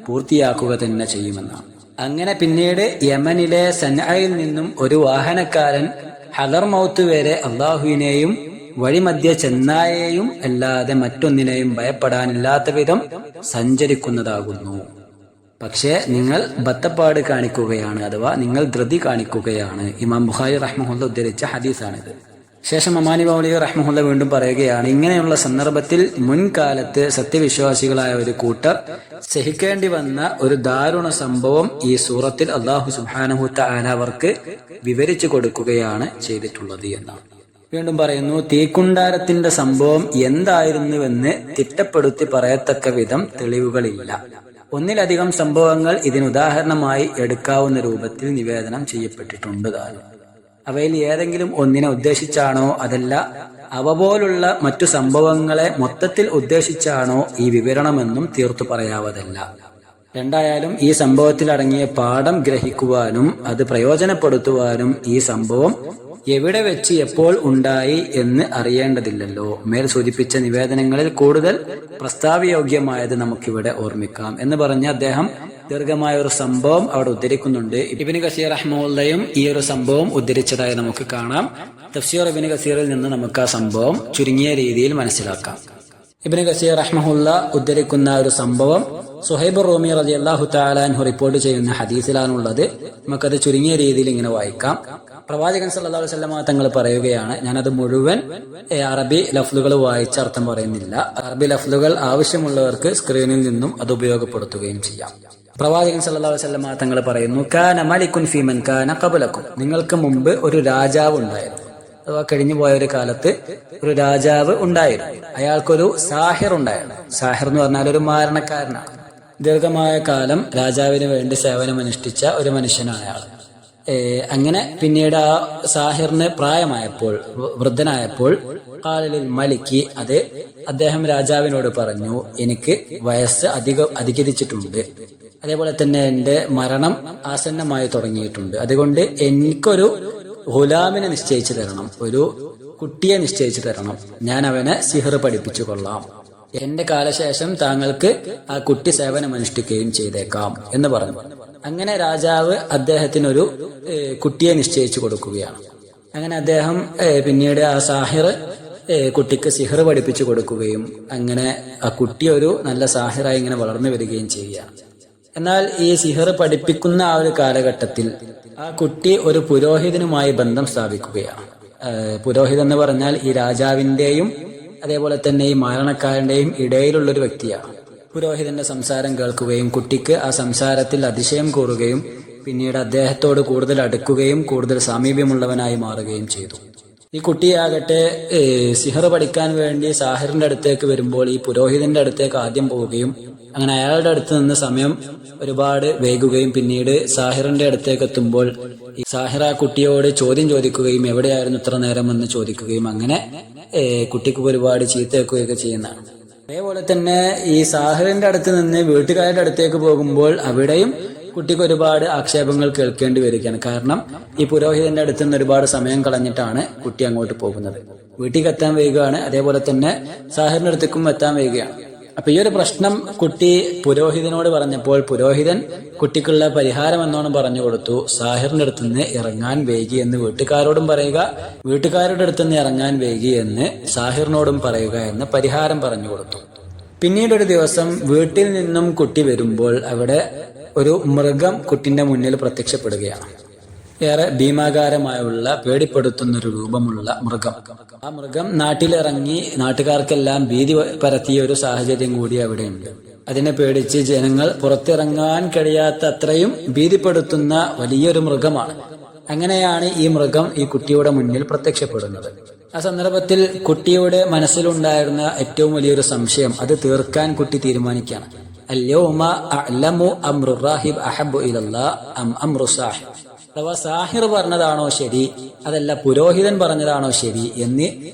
പൂർത്തിയാക്കുക തന്നെ ചെയ്യുമെന്നാണ്. അങ്ങനെ പിന്നീട് യമനിലെ സൻഅയിൽ നിന്നും ഒരു വാഹനക്കാരൻ ഹദർമൗത്ത് വരെ അള്ളാഹുവിനെയും വഴിമധ്യ ചെന്നായെയും അല്ലാതെ മറ്റൊന്നിനെയും ഭയപ്പെടാനില്ലാത്ത വിധം സഞ്ചരിക്കുന്നതാകുന്നു. പക്ഷേ നിങ്ങൾ ബത്തപ്പാട് കാണിക്കുകയാണ്, അഥവാ നിങ്ങൾ ധൃതി കാണിക്കുകയാണ്. ഇമാം ബുഖാരി റഹ്മഹുല്ല ഉദ്ധരിച്ച ഹദീസാണിത്. ശേഷം അമാനി മൗലവി റഹ്മഹുല്ല വീണ്ടും പറയുകയാണ്, ഇങ്ങനെയുള്ള സന്ദർഭത്തിൽ മുൻകാലത്ത് സത്യവിശ്വാസികളായ ഒരു കൂട്ടർ സഹിക്കേണ്ടി വന്ന ഒരു ദാരുണ സംഭവം ഈ സൂറത്തിൽ അല്ലാഹു സുബ്ഹാനഹു തആല അവർക്ക് വിവരിച്ചു കൊടുക്കുകയാണ് ചെയ്തിട്ടുള്ളത് എന്നാണ്. വീണ്ടും പറയുന്നു, തീക്കുണ്ടാരത്തിന്റെ സംഭവം എന്തായിരുന്നുവെന്ന് തിട്ടപ്പെടുത്തി പറയത്തക്ക വിധം തെളിവുകളില്ല. ഒന്നിലധികം സംഭവങ്ങൾ ഇതിനുദാഹരണമായി എടുക്കാവുന്ന രൂപത്തിൽ നിവേദനം ചെയ്യപ്പെട്ടിട്ടുണ്ട് താനും. അവയിൽ ഏതെങ്കിലും ഒന്നിനെ ഉദ്ദേശിച്ചാണോ അതല്ല അവ പോലുള്ള മറ്റു സംഭവങ്ങളെ മൊത്തത്തിൽ ഉദ്ദേശിച്ചാണോ ഈ വിവരണമെന്നും തീർത്തു പറയാവതല്ല. രണ്ടായാലും ഈ സംഭവത്തിൽ അടങ്ങിയ പാഠം ഗ്രഹിക്കുവാനും അത് പ്രയോജനപ്പെടുത്തുവാനും ഈ സംഭവം എവിടെ വെച്ച് എപ്പോൾ ഉണ്ടായി എന്ന് അറിയേണ്ടതില്ലല്ലോ. മേൽ സൂചിപ്പിച്ച നിവേദനങ്ങളിൽ കൂടുതൽ പ്രസ്താവയോഗ്യമായത് നമുക്കിവിടെ ഓർമ്മിക്കാം എന്ന് പറഞ്ഞ് അദ്ദേഹം ദീർഘമായ ഒരു സംഭവം അവിടെ ഉദ്ധരിക്കുന്നുണ്ട്. ഇബ്നു കസീർ റഹ്മത്തുള്ളാഹിയും ഈ ഒരു സംഭവം ഉദ്ധരിച്ചതായി നമുക്ക് കാണാം. തഫ്സീർ ഇബ്നു കസീറിൽ നിന്ന് നമുക്ക് ആ സംഭവം ചുരുങ്ങിയ രീതിയിൽ മനസ്സിലാക്കാം. ഇബ്നു കസീർ റഹ്മത്തുള്ളാ ഉദ്ധരിക്കുന്ന ഒരു സംഭവം സുഹൈബ് റൂമി റളിയല്ലാഹു തആല അൻഹു റിപ്പോർട്ട് ചെയ്യുന്ന ഹദീസിലാണുള്ളത്. നമുക്കത് ചുരുങ്ങിയ രീതിയിൽ ഇങ്ങനെ വായിക്കാം. പ്രവാചകൻ സല്ലല്ലാഹു അലൈഹി വസല്ലം തങ്ങൾ പറയുകയാണ്, ഞാനത് മുഴുവൻ അറബി ലഫ്ലുകൾ വായിച്ച് അർത്ഥം പറയുന്നില്ല. അറബി ലഫ്ലുകൾ ആവശ്യമുള്ളവർക്ക് സ്ക്രീനിൽ നിന്നും അത് ഉപയോഗപ്പെടുത്തുകയും ചെയ്യാം. പ്രവാചകൻ സല്ലല്ലാഹു അലൈഹി വസല്ലം തങ്ങൾ പറയുന്നു, കാന മലിക്കുൻ ഫീ മൻ കാന ഖബലക്കും, നിങ്ങൾക്ക് മുമ്പ് ഒരു രാജാവ് ഉണ്ടായിരുന്നു, അഥവാ കഴിഞ്ഞു പോയ ഒരു കാലത്ത് ഒരു രാജാവ് ഉണ്ടായിരുന്നു. അയാൾക്കൊരു സാഹിർ ഉണ്ടായിരുന്നു. സാഹിർ എന്ന് പറഞ്ഞാൽ ഒരു മാരണക്കാരനാണ്. ദീർഘമായ കാലം രാജാവിന് വേണ്ടി സേവനമനുഷ്ഠിച്ച ഒരു മനുഷ്യനാണ് അയാൾ. അങ്ങനെ പിന്നീട് ആ സാഹിറിന് പ്രായമായപ്പോൾ, വൃദ്ധനായപ്പോൾ, ഖാലിൽ മലിക്ക്, അത് അദ്ദേഹം രാജാവിനോട് പറഞ്ഞു, എനിക്ക് വയസ്സ് അധികരിച്ചിട്ടുണ്ട്, അതേപോലെ തന്നെ എന്റെ മരണം ആസന്നമായി തുടങ്ങിയിട്ടുണ്ട്, അതുകൊണ്ട് എനിക്കൊരു ഗുലാമിനെ നിശ്ചയിച്ചു തരണം, ഒരു കുട്ടിയെ നിശ്ചയിച്ചു തരണം, ഞാൻ അവനെ സിഹർ പഠിപ്പിച്ചു കൊള്ളാം, എന്റെ കാലശേഷം താങ്കൾക്ക് ആ കുട്ടി സേവനമനുഷ്ഠിക്കുകയും ചെയ്തേക്കാം എന്ന് പറഞ്ഞു. അങ്ങനെ രാജാവ് അദ്ദേഹത്തിനൊരു കുട്ടിയെ നിശ്ചയിച്ചു കൊടുക്കുകയാണ്. അങ്ങനെ അദ്ദേഹം പിന്നീട് ആ സാഹിർ കുട്ടിക്ക് സിഹർ പഠിപ്പിച്ചു കൊടുക്കുകയും അങ്ങനെ ആ കുട്ടി ഒരു നല്ല സാഹിറായി ഇങ്ങനെ വളർന്നു വരികയും ചെയ്യുകയാണ്. എന്നാൽ ഈ സിഹർ പഠിപ്പിക്കുന്ന ആ ഒരു കാലഘട്ടത്തിൽ ആ കുട്ടി ഒരു പുരോഹിതനുമായി ബന്ധം സ്ഥാപിക്കുകയാണ്. പുരോഹിതൻ എന്ന് പറഞ്ഞാൽ ഈ രാജാവിന്റെയും അതേപോലെ തന്നെ ഈ മരണക്കാരന്റെയും ഇടയിലുള്ളൊരു വ്യക്തിയാണ്. പുരോഹിതന്റെ സംസാരം കേൾക്കുകയും കുട്ടിക്ക് ആ സംസാരത്തിൽ അതിശയം കൂറുകയും പിന്നീട് അദ്ദേഹത്തോട് കൂടുതൽ അടുക്കുകയും കൂടുതൽ സാമീപ്യമുള്ളവനായി മാറുകയും ചെയ്തു. ഈ കുട്ടിയാകട്ടെ സിഹർ പഠിക്കാൻ വേണ്ടി സാഹിറിന്റെ അടുത്തേക്ക് വരുമ്പോൾ ഈ പുരോഹിതന്റെ അടുത്തേക്ക് ആദ്യം പോവുകയും അങ്ങനെ അയാളുടെ അടുത്ത് നിന്ന് സമയം ഒരുപാട് വൈകുകയും പിന്നീട് സാഹിറിന്റെ അടുത്തേക്ക് എത്തുമ്പോൾ ഈ സാഹിർ ആ കുട്ടിയോട് ചോദ്യം ചോദിക്കുകയും എവിടെയായിരുന്നു ഇത്ര നേരം എന്ന് ചോദിക്കുകയും അങ്ങനെ കുട്ടിക്ക് ഒരുപാട് ചീത്തവെക്കുകയൊക്കെ ചെയ്യുന്നതാണ്. അതേപോലെ തന്നെ ഈ സാഹിറിന്റെ അടുത്ത് നിന്ന് വീട്ടുകാരുടെ അടുത്തേക്ക് പോകുമ്പോൾ അവിടെയും കുട്ടിക്ക് ഒരുപാട് ആക്ഷേപങ്ങൾ കേൾക്കേണ്ടി വരികയാണ്. കാരണം ഈ പുരോഹിതന്റെ അടുത്ത് നിന്ന് ഒരുപാട് സമയം കളഞ്ഞിട്ടാണ് കുട്ടി അങ്ങോട്ട് പോകുന്നത്. വീട്ടിലേക്ക് എത്താൻ വൈകുകയാണ്, അതേപോലെ തന്നെ സാഹിറിന്റെ അടുത്തേക്കും എത്താൻ വൈകുകയാണ്. അപ്പൊ ഈ ഒരു പ്രശ്നം കുട്ടി പുരോഹിതനോട് പറഞ്ഞപ്പോൾ പുരോഹിതൻ കുട്ടിക്കുള്ള പരിഹാരം എന്നോണം പറഞ്ഞു കൊടുത്തു. സാഹിറിന്റെ അടുത്ത് നിന്ന് ഇറങ്ങാൻ വൈകി എന്ന് വീട്ടുകാരോടും പറയുക, വീട്ടുകാരുടെ അടുത്ത് നിന്ന് ഇറങ്ങാൻ വൈകി എന്ന് സാഹിറിനോടും പറയുക എന്ന് പരിഹാരം പറഞ്ഞു കൊടുത്തു. പിന്നീട് ഒരു ദിവസം വീട്ടിൽ നിന്നും കുട്ടി വരുമ്പോൾ അവിടെ ഒരു മൃഗം കുട്ടിന്റെ മുന്നിൽ പ്രത്യക്ഷപ്പെടുകയാണ്. ഏറെ ഭീമാകാരമായുള്ള പേടിപ്പെടുത്തുന്നൊരു രൂപമുള്ള മൃഗം. ആ മൃഗം നാട്ടിലിറങ്ങി നാട്ടുകാർക്കെല്ലാം ഭീതി പരത്തിയ ഒരു സാഹചര്യം കൂടി അവിടെയുണ്ട്. അതിനെ പേടിച്ച് ജനങ്ങൾ പുറത്തിറങ്ങാൻ കഴിയാത്ത അത്രയും ഭീതിപ്പെടുത്തുന്ന വലിയൊരു മൃഗമാണ്. അങ്ങനെയാണ് ഈ മൃഗം ഈ കുട്ടിയുടെ മുന്നിൽ പ്രത്യക്ഷപ്പെടുന്നത്. ആ സന്ദർഭത്തിൽ കുട്ടിയുടെ മനസ്സിലുണ്ടായിരുന്ന ഏറ്റവും വലിയൊരു സംശയം അത് തീർക്കാൻ കുട്ടി തീരുമാനിക്കുകയാണ്. അൽയൗമ അഅ്ലമു അംറു റാഹിബ് അഹബ്ബു ഇലല്ലാഹ് അം അംറു സാഹിബ്. അഥവാ സാഹിർ പറഞ്ഞതാണോ ശരി, അതല്ല പുരോഹിതൻ പറഞ്ഞതാണോ ശരി എന്ന്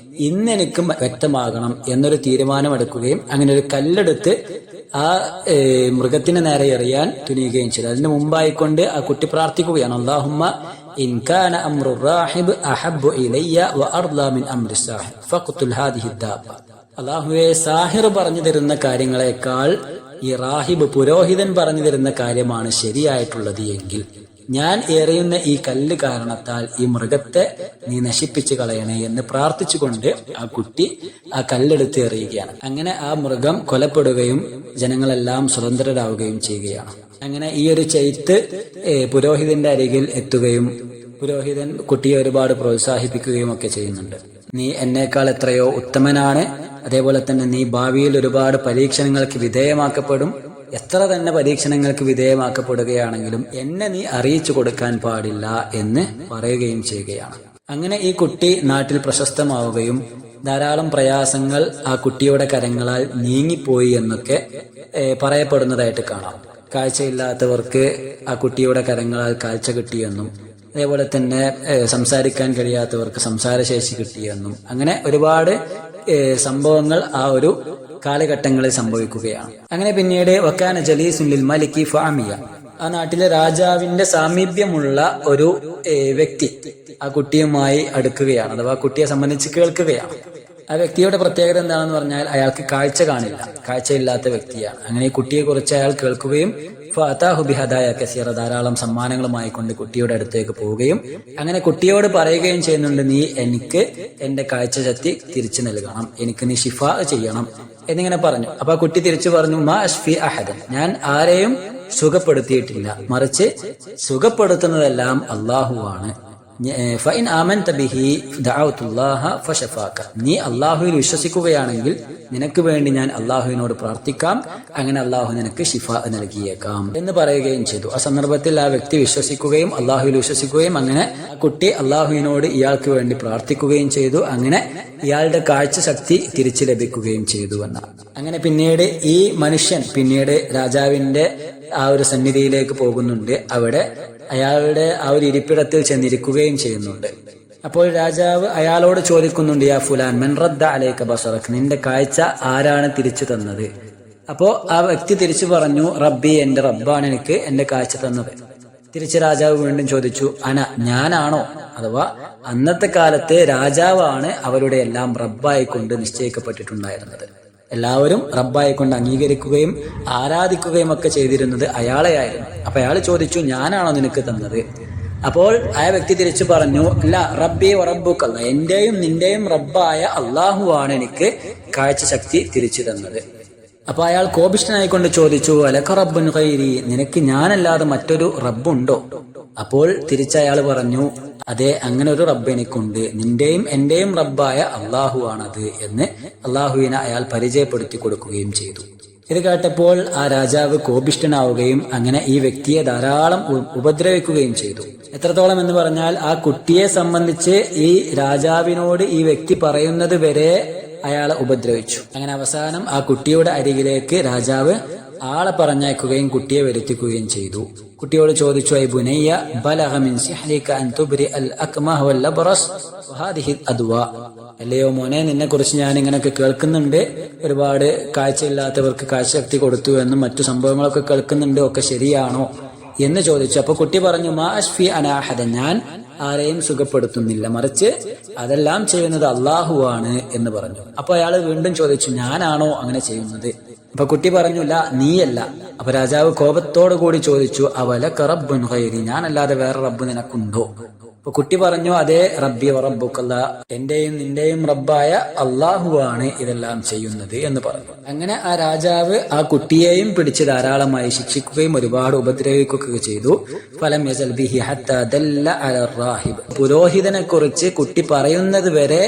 ഇന്നെനിക്ക് വ്യക്തമാകണം എന്നൊരു തീരുമാനമെടുക്കുകയും അങ്ങനെ ഒരു കല്ലെടുത്ത് ആ മൃഗത്തിന് നേരെ എറിയാൻ തുനിയുകയും ചെയ്തു. അതിന് മുമ്പായിക്കൊണ്ട് ആ കുട്ടി പ്രാർത്ഥിക്കുകയാണ്, അല്ലാഹുമ്മ ഇൻ കാന അംറു റാഹിബ് അഹബ്ബു ഇലയ്യ വ അർളാ മിൻ അംരി സാഹിബ് ഫഖ്തുൽ ഹാദിഹി ദാബ. അല്ലാഹുവേ, സാഹിർ പറഞ്ഞു തരുന്ന കാര്യങ്ങളെക്കാൾ ഈ റാഹിബ് പുരോഹിതൻ പറഞ്ഞു തരുന്ന കാര്യമാണ് ശരിയായിട്ടുള്ളത് എങ്കിൽ ഞാൻ എറിയുന്ന ഈ കല്ല് കാരണത്താൽ ഈ മൃഗത്തെ നീ നശിപ്പിച്ചു കളയണേ എന്ന് പ്രാർത്ഥിച്ചുകൊണ്ട് ആ കുട്ടി ആ കല്ലെടുത്ത് എറിയുകയാണ്. അങ്ങനെ ആ മൃഗം കൊലപ്പെടുകയും ജനങ്ങളെല്ലാം സ്വതന്ത്രരാവുകയും ചെയ്യുകയാണ്. അങ്ങനെ ഈ ഒരു ചെയ്ത്ത് പുരോഹിതന്റെ അരികിൽ എത്തുകയും പുരോഹിതൻ കുട്ടിയെ ഒരുപാട് പ്രോത്സാഹിപ്പിക്കുകയും ഒക്കെ ചെയ്യുന്നുണ്ട്. നീ എന്നേക്കാൾ എത്രയോ ഉത്തമനാണ്, അതേപോലെ തന്നെ നീ ഭാവിയിൽ ഒരുപാട് പരീക്ഷണങ്ങൾക്ക് വിധേയമാക്കപ്പെടും, എത്ര തന്നെ പരീക്ഷണങ്ങൾക്ക് വിധേയമാക്കപ്പെടുകയാണെങ്കിലും എന്നെ നീ അറിയിച്ചു കൊടുക്കാൻ പാടില്ല എന്ന് പറയുകയും ചെയ്യുകയാണ്. അങ്ങനെ ഈ കുട്ടി നാട്ടിൽ പ്രശസ്തമാവുകയും ധാരാളം പ്രയാസങ്ങൾ ആ കുട്ടിയുടെ കരങ്ങളാൽ നീങ്ങിപ്പോയി എന്നൊക്കെ പറയപ്പെടുന്നതായിട്ട് കാണാം. കാഴ്ചയില്ലാത്തവർക്ക് ആ കുട്ടിയുടെ കരങ്ങളാൽ കാഴ്ച കിട്ടിയെന്നും അതേപോലെ തന്നെ സംസാരിക്കാൻ കഴിയാത്തവർക്ക് സംസാരശേഷി കിട്ടിയെന്നും അങ്ങനെ ഒരുപാട് സംഭവങ്ങൾ ആ ഒരു കാലഘട്ടങ്ങളിൽ സംഭവിക്കുകയാണ്. അങ്ങനെ പിന്നീട് വക്കാന ജലീസുൻ ലിൽ മലികി ഫഅമിയ, ആ നാട്ടിലെ രാജാവിന്റെ സാമീപ്യമുള്ള ഒരു വ്യക്തി ആ കുട്ടിയുമായി അടുക്കുകയാണ്, അഥവാ കുട്ടിയെ സംബന്ധിച്ച് കേൾക്കുകയാണ്. ആ വ്യക്തിയുടെ പ്രത്യേകത എന്താണെന്ന് പറഞ്ഞാൽ അയാൾക്ക് കാഴ്ച കാണില്ല, കാഴ്ചയില്ലാത്ത വ്യക്തിയാണ്. അങ്ങനെ ഈ കുട്ടിയെ കുറിച്ച് അയാൾ കേൾക്കുകയും ഫഅതാഹു ബിഹദായ കസീറ, ധാരാളം സമ്മാനങ്ങളുമായി കൊണ്ട് കുട്ടിയുടെ അടുത്തേക്ക് പോവുകയും അങ്ങനെ കുട്ടിയോട് പറയുകയും ചെയ്യുന്നുണ്ട്, നീ എനിക്ക് എന്റെ കാഴ്ച ശക്തി തിരിച്ചു നൽകണം, എനിക്ക് നീ ഷിഫാ ചെയ്യണം എന്നിങ്ങനെ പറഞ്ഞു. അപ്പൊ ആ കുട്ടി തിരിച്ചു പറഞ്ഞു, മാ അഷ്ഫി അഹദൻ, ഞാൻ ആരെയും സുഖപ്പെടുത്തിയിട്ടില്ല, മറിച്ച് സുഖപ്പെടുത്തുന്നതെല്ലാം അള്ളാഹുവാണ്. ഫഇൻ ആമൻത ബിഹി ദഅഉതുല്ലാഹ ഫശഫാക, നീ അള്ളാഹുവിൽ വിശ്വസിക്കുകയാണെങ്കിൽ നിനക്ക് വേണ്ടി ഞാൻ അള്ളാഹുവിനോട് പ്രാർത്ഥിക്കാം, അങ്ങനെ അള്ളാഹു നിനക്ക് ഷിഫാ നൽകിയേക്കാം എന്ന് പറയുകയും ചെയ്തു. ആ സന്ദർഭത്തിൽ ആ വ്യക്തി വിശ്വസിക്കുകയും അള്ളാഹുവിൽ വിശ്വസിക്കുകയും അങ്ങനെ കുട്ടി അള്ളാഹുവിനോട് ഇയാൾക്ക് വേണ്ടി പ്രാർത്ഥിക്കുകയും ചെയ്തു. അങ്ങനെ ഇയാളുടെ കാഴ്ച ശക്തി തിരിച്ചു ലഭിക്കുകയും ചെയ്തു എന്നാണ്. അങ്ങനെ പിന്നീട് ഈ മനുഷ്യൻ പിന്നീട് രാജാവിന്റെ ആ ഒരു സന്നിധിയിലേക്ക് പോകുന്നുണ്ട്. അവിടെ അയാളുടെ ആ ഒരു ഇരിപ്പിടത്തിൽ ചെന്നിരിക്കുകയും ചെയ്യുന്നുണ്ട്. അപ്പോൾ രാജാവ് അയാളോട് ചോദിക്കുന്നുണ്ട്, യാ ഫുലാൻ മൻ റദ്ദ അലൈക ബസറക്, നിന്റെ കാഴ്ച ആരാണ് തിരിച്ചു തന്നത്? അപ്പോ ആ വ്യക്തി തിരിച്ചു പറഞ്ഞു, റബ്ബി, എന്റെ റബ്ബാണ് എനിക്ക് എന്റെ കാഴ്ച തന്നത്. തിരിച്ച് രാജാവ് വീണ്ടും ചോദിച്ചു, ഞാനാണോ? അഥവാ അന്നത്തെ കാലത്ത് രാജാവാണ് അവരുടെ എല്ലാം റബ്ബായിക്കൊണ്ട് നിശ്ചയിക്കപ്പെട്ടിട്ടുണ്ടായിരുന്നത്. എല്ലാവരും റബ്ബായിക്കൊണ്ട് അംഗീകരിക്കുകയും ആരാധിക്കുകയും ഒക്കെ ചെയ്തിരുന്നത് അയാളെയായിരുന്നു. അപ്പൊ അയാൾ ചോദിച്ചു, ഞാനാണോ നിനക്ക് തന്നത്? അപ്പോൾ ആ വ്യക്തി തിരിച്ചു പറഞ്ഞു, അല്ല, റബ്ബി വറബ്ബുക്കല്ല, എന്റെയും നിന്റെയും റബ്ബായ അള്ളാഹുവാണ് എനിക്ക് കാഴ്ച ശക്തി തിരിച്ചു തന്നത്. അപ്പൊ അയാൾ കോപിഷ്ഠനായിക്കൊണ്ട് ചോദിച്ചു, അലക റബ്ബുൻ ഗൈരി, നിനക്ക് ഞാനല്ലാതെ മറ്റൊരു റബ്ബുണ്ടോ? അപ്പോൾ തിരിച്ചയാൾ പറഞ്ഞു, അതെ, അങ്ങനെ ഒരു റബ്ബ് എനിക്കുണ്ട്, നിന്റെയും എന്റെയും റബ്ബായ അള്ളാഹുവാണത് എന്ന് അള്ളാഹുവിനെ അയാൾ പരിചയപ്പെടുത്തി കൊടുക്കുകയും ചെയ്തു. ഇത് കേട്ടപ്പോൾ ആ രാജാവ് കോപിഷ്ഠനാവുകയും അങ്ങനെ ഈ വ്യക്തിയെ ധാരാളം ഉപദ്രവിക്കുകയും ചെയ്തു. എത്രത്തോളം എന്ന് പറഞ്ഞാൽ, ആ കുട്ടിയെ സംബന്ധിച്ച് ഈ രാജാവിനോട് ഈ വ്യക്തി പറയുന്നത് വരെ അയാളെ ഉപദ്രവിച്ചു. അങ്ങനെ അവസാനം ആ കുട്ടിയുടെ അരികിലേക്ക് രാജാവ് ആളെ പറഞ്ഞയക്കുകയും കുട്ടിയെ വരുത്തിക്കുകയും ചെയ്തു. കുട്ടിയോട് ചോദിച്ചു, ഐ ബുനയ്യ ബലഗ മിൻ സിഹ്രിക അൻ തുബ്രി അൽ അക്മഹ വൽ അബ്റസ് വഹാദിഹി അദ്വാ, അല്ലയോ മോനെ, നിന്നെ കുറിച്ച് ഞാൻ ഇങ്ങനെയൊക്കെ കേൾക്കുന്നുണ്ട്, ഒരുപാട് കാഴ്ചയില്ലാത്തവർക്ക് കാഴ്ചശക്തി കൊടുത്തു എന്നും മറ്റു സംഭവങ്ങളൊക്കെ കേൾക്കുന്നുണ്ട്, ഒക്കെ ശരിയാണോ എന്ന് ചോദിച്ചു. അപ്പൊ കുട്ടി പറഞ്ഞു, മാ അഷ്ഫി അനാഹദ, ഞാൻ ആരെയും സുഖപ്പെടുത്തുന്നില്ല, മറിച്ച് അതെല്ലാം ചെയ്യുന്നത് അള്ളാഹുവാണ് എന്ന് പറഞ്ഞു. അപ്പൊ അയാൾ വീണ്ടും ചോദിച്ചു, ഞാനാണോ അങ്ങനെ ചെയ്യുന്നത്? അപ്പൊ കുട്ടി പറഞ്ഞില്ല, നീയല്ല. അപ്പൊ രാജാവ് കോപത്തോടു കൂടി ചോദിച്ചു, അവലക റബ്ബുൻ ഗൈരി, ഞാനല്ലാതെ വേറെ റബ്ബ് നിനക്കുണ്ടോ? അപ്പൊ കുട്ടി പറഞ്ഞു, അതേ, റബ്ബി വറബ്ബുക്കല്ല, എന്റെയും നിന്റെയും റബ്ബായ അള്ളാഹുവാണ് ഇതെല്ലാം ചെയ്യുന്നത് എന്ന് പറഞ്ഞു. അങ്ങനെ ആ രാജാവ് ആ കുട്ടിയെയും പിടിച്ച് ധാരാളമായി ശിക്ഷിക്കുകയും ഒരുപാട് ഉപദ്രവിക്കുകയൊക്കെ ചെയ്തു. ഫലം യസൽ ബിഹി ഹത്താ ദല്ല അല റാഹിബ്, പുരോഹിതനെ കുറിച്ച് കുട്ടി പറയുന്നത് വരെ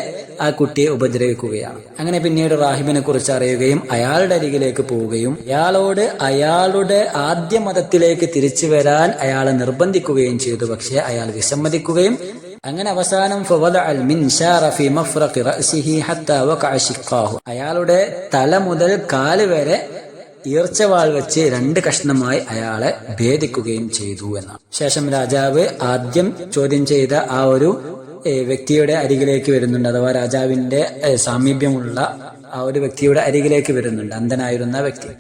ആ കുട്ടിയെ ഉപദ്രവിക്കുകയാണ്. അങ്ങനെ പിന്നീട് റാഹിബിനെ കുറിച്ച് അറിയുകയും അയാളുടെ അരികിലേക്ക് പോവുകയും അയാളോട് അയാളുടെ ആദ്യ മതത്തിലേക്ക് തിരിച്ചു വരാൻ അയാളെ നിർബന്ധിക്കുകയും ചെയ്തു. പക്ഷെ അയാൾ വിസമ്മതിക്കുകയും അങ്ങനെ അവസാനം അയാളുടെ തല മുതൽ കാല് വരെ ഈർച്ചവാൾ വെച്ച് 2 കഷ്ണമായി അയാളെ ഭേദിക്കുകയും ചെയ്തു എന്നാണ്. ശേഷം രാജാവ് ആദ്യം ചോദ്യം ചെയ്ത ആ ഒരു വ്യക്തിയുടെ അരികിലേക്ക് വരുന്നുണ്ട്. അഥവാ രാജാവിന്റെ സാമീപ്യമുള്ള ആ ഒരു വ്യക്തിയുടെ അരികിലേക്ക് വരുന്നുണ്ട്, അന്ധനായിരുന്ന വ്യക്തി.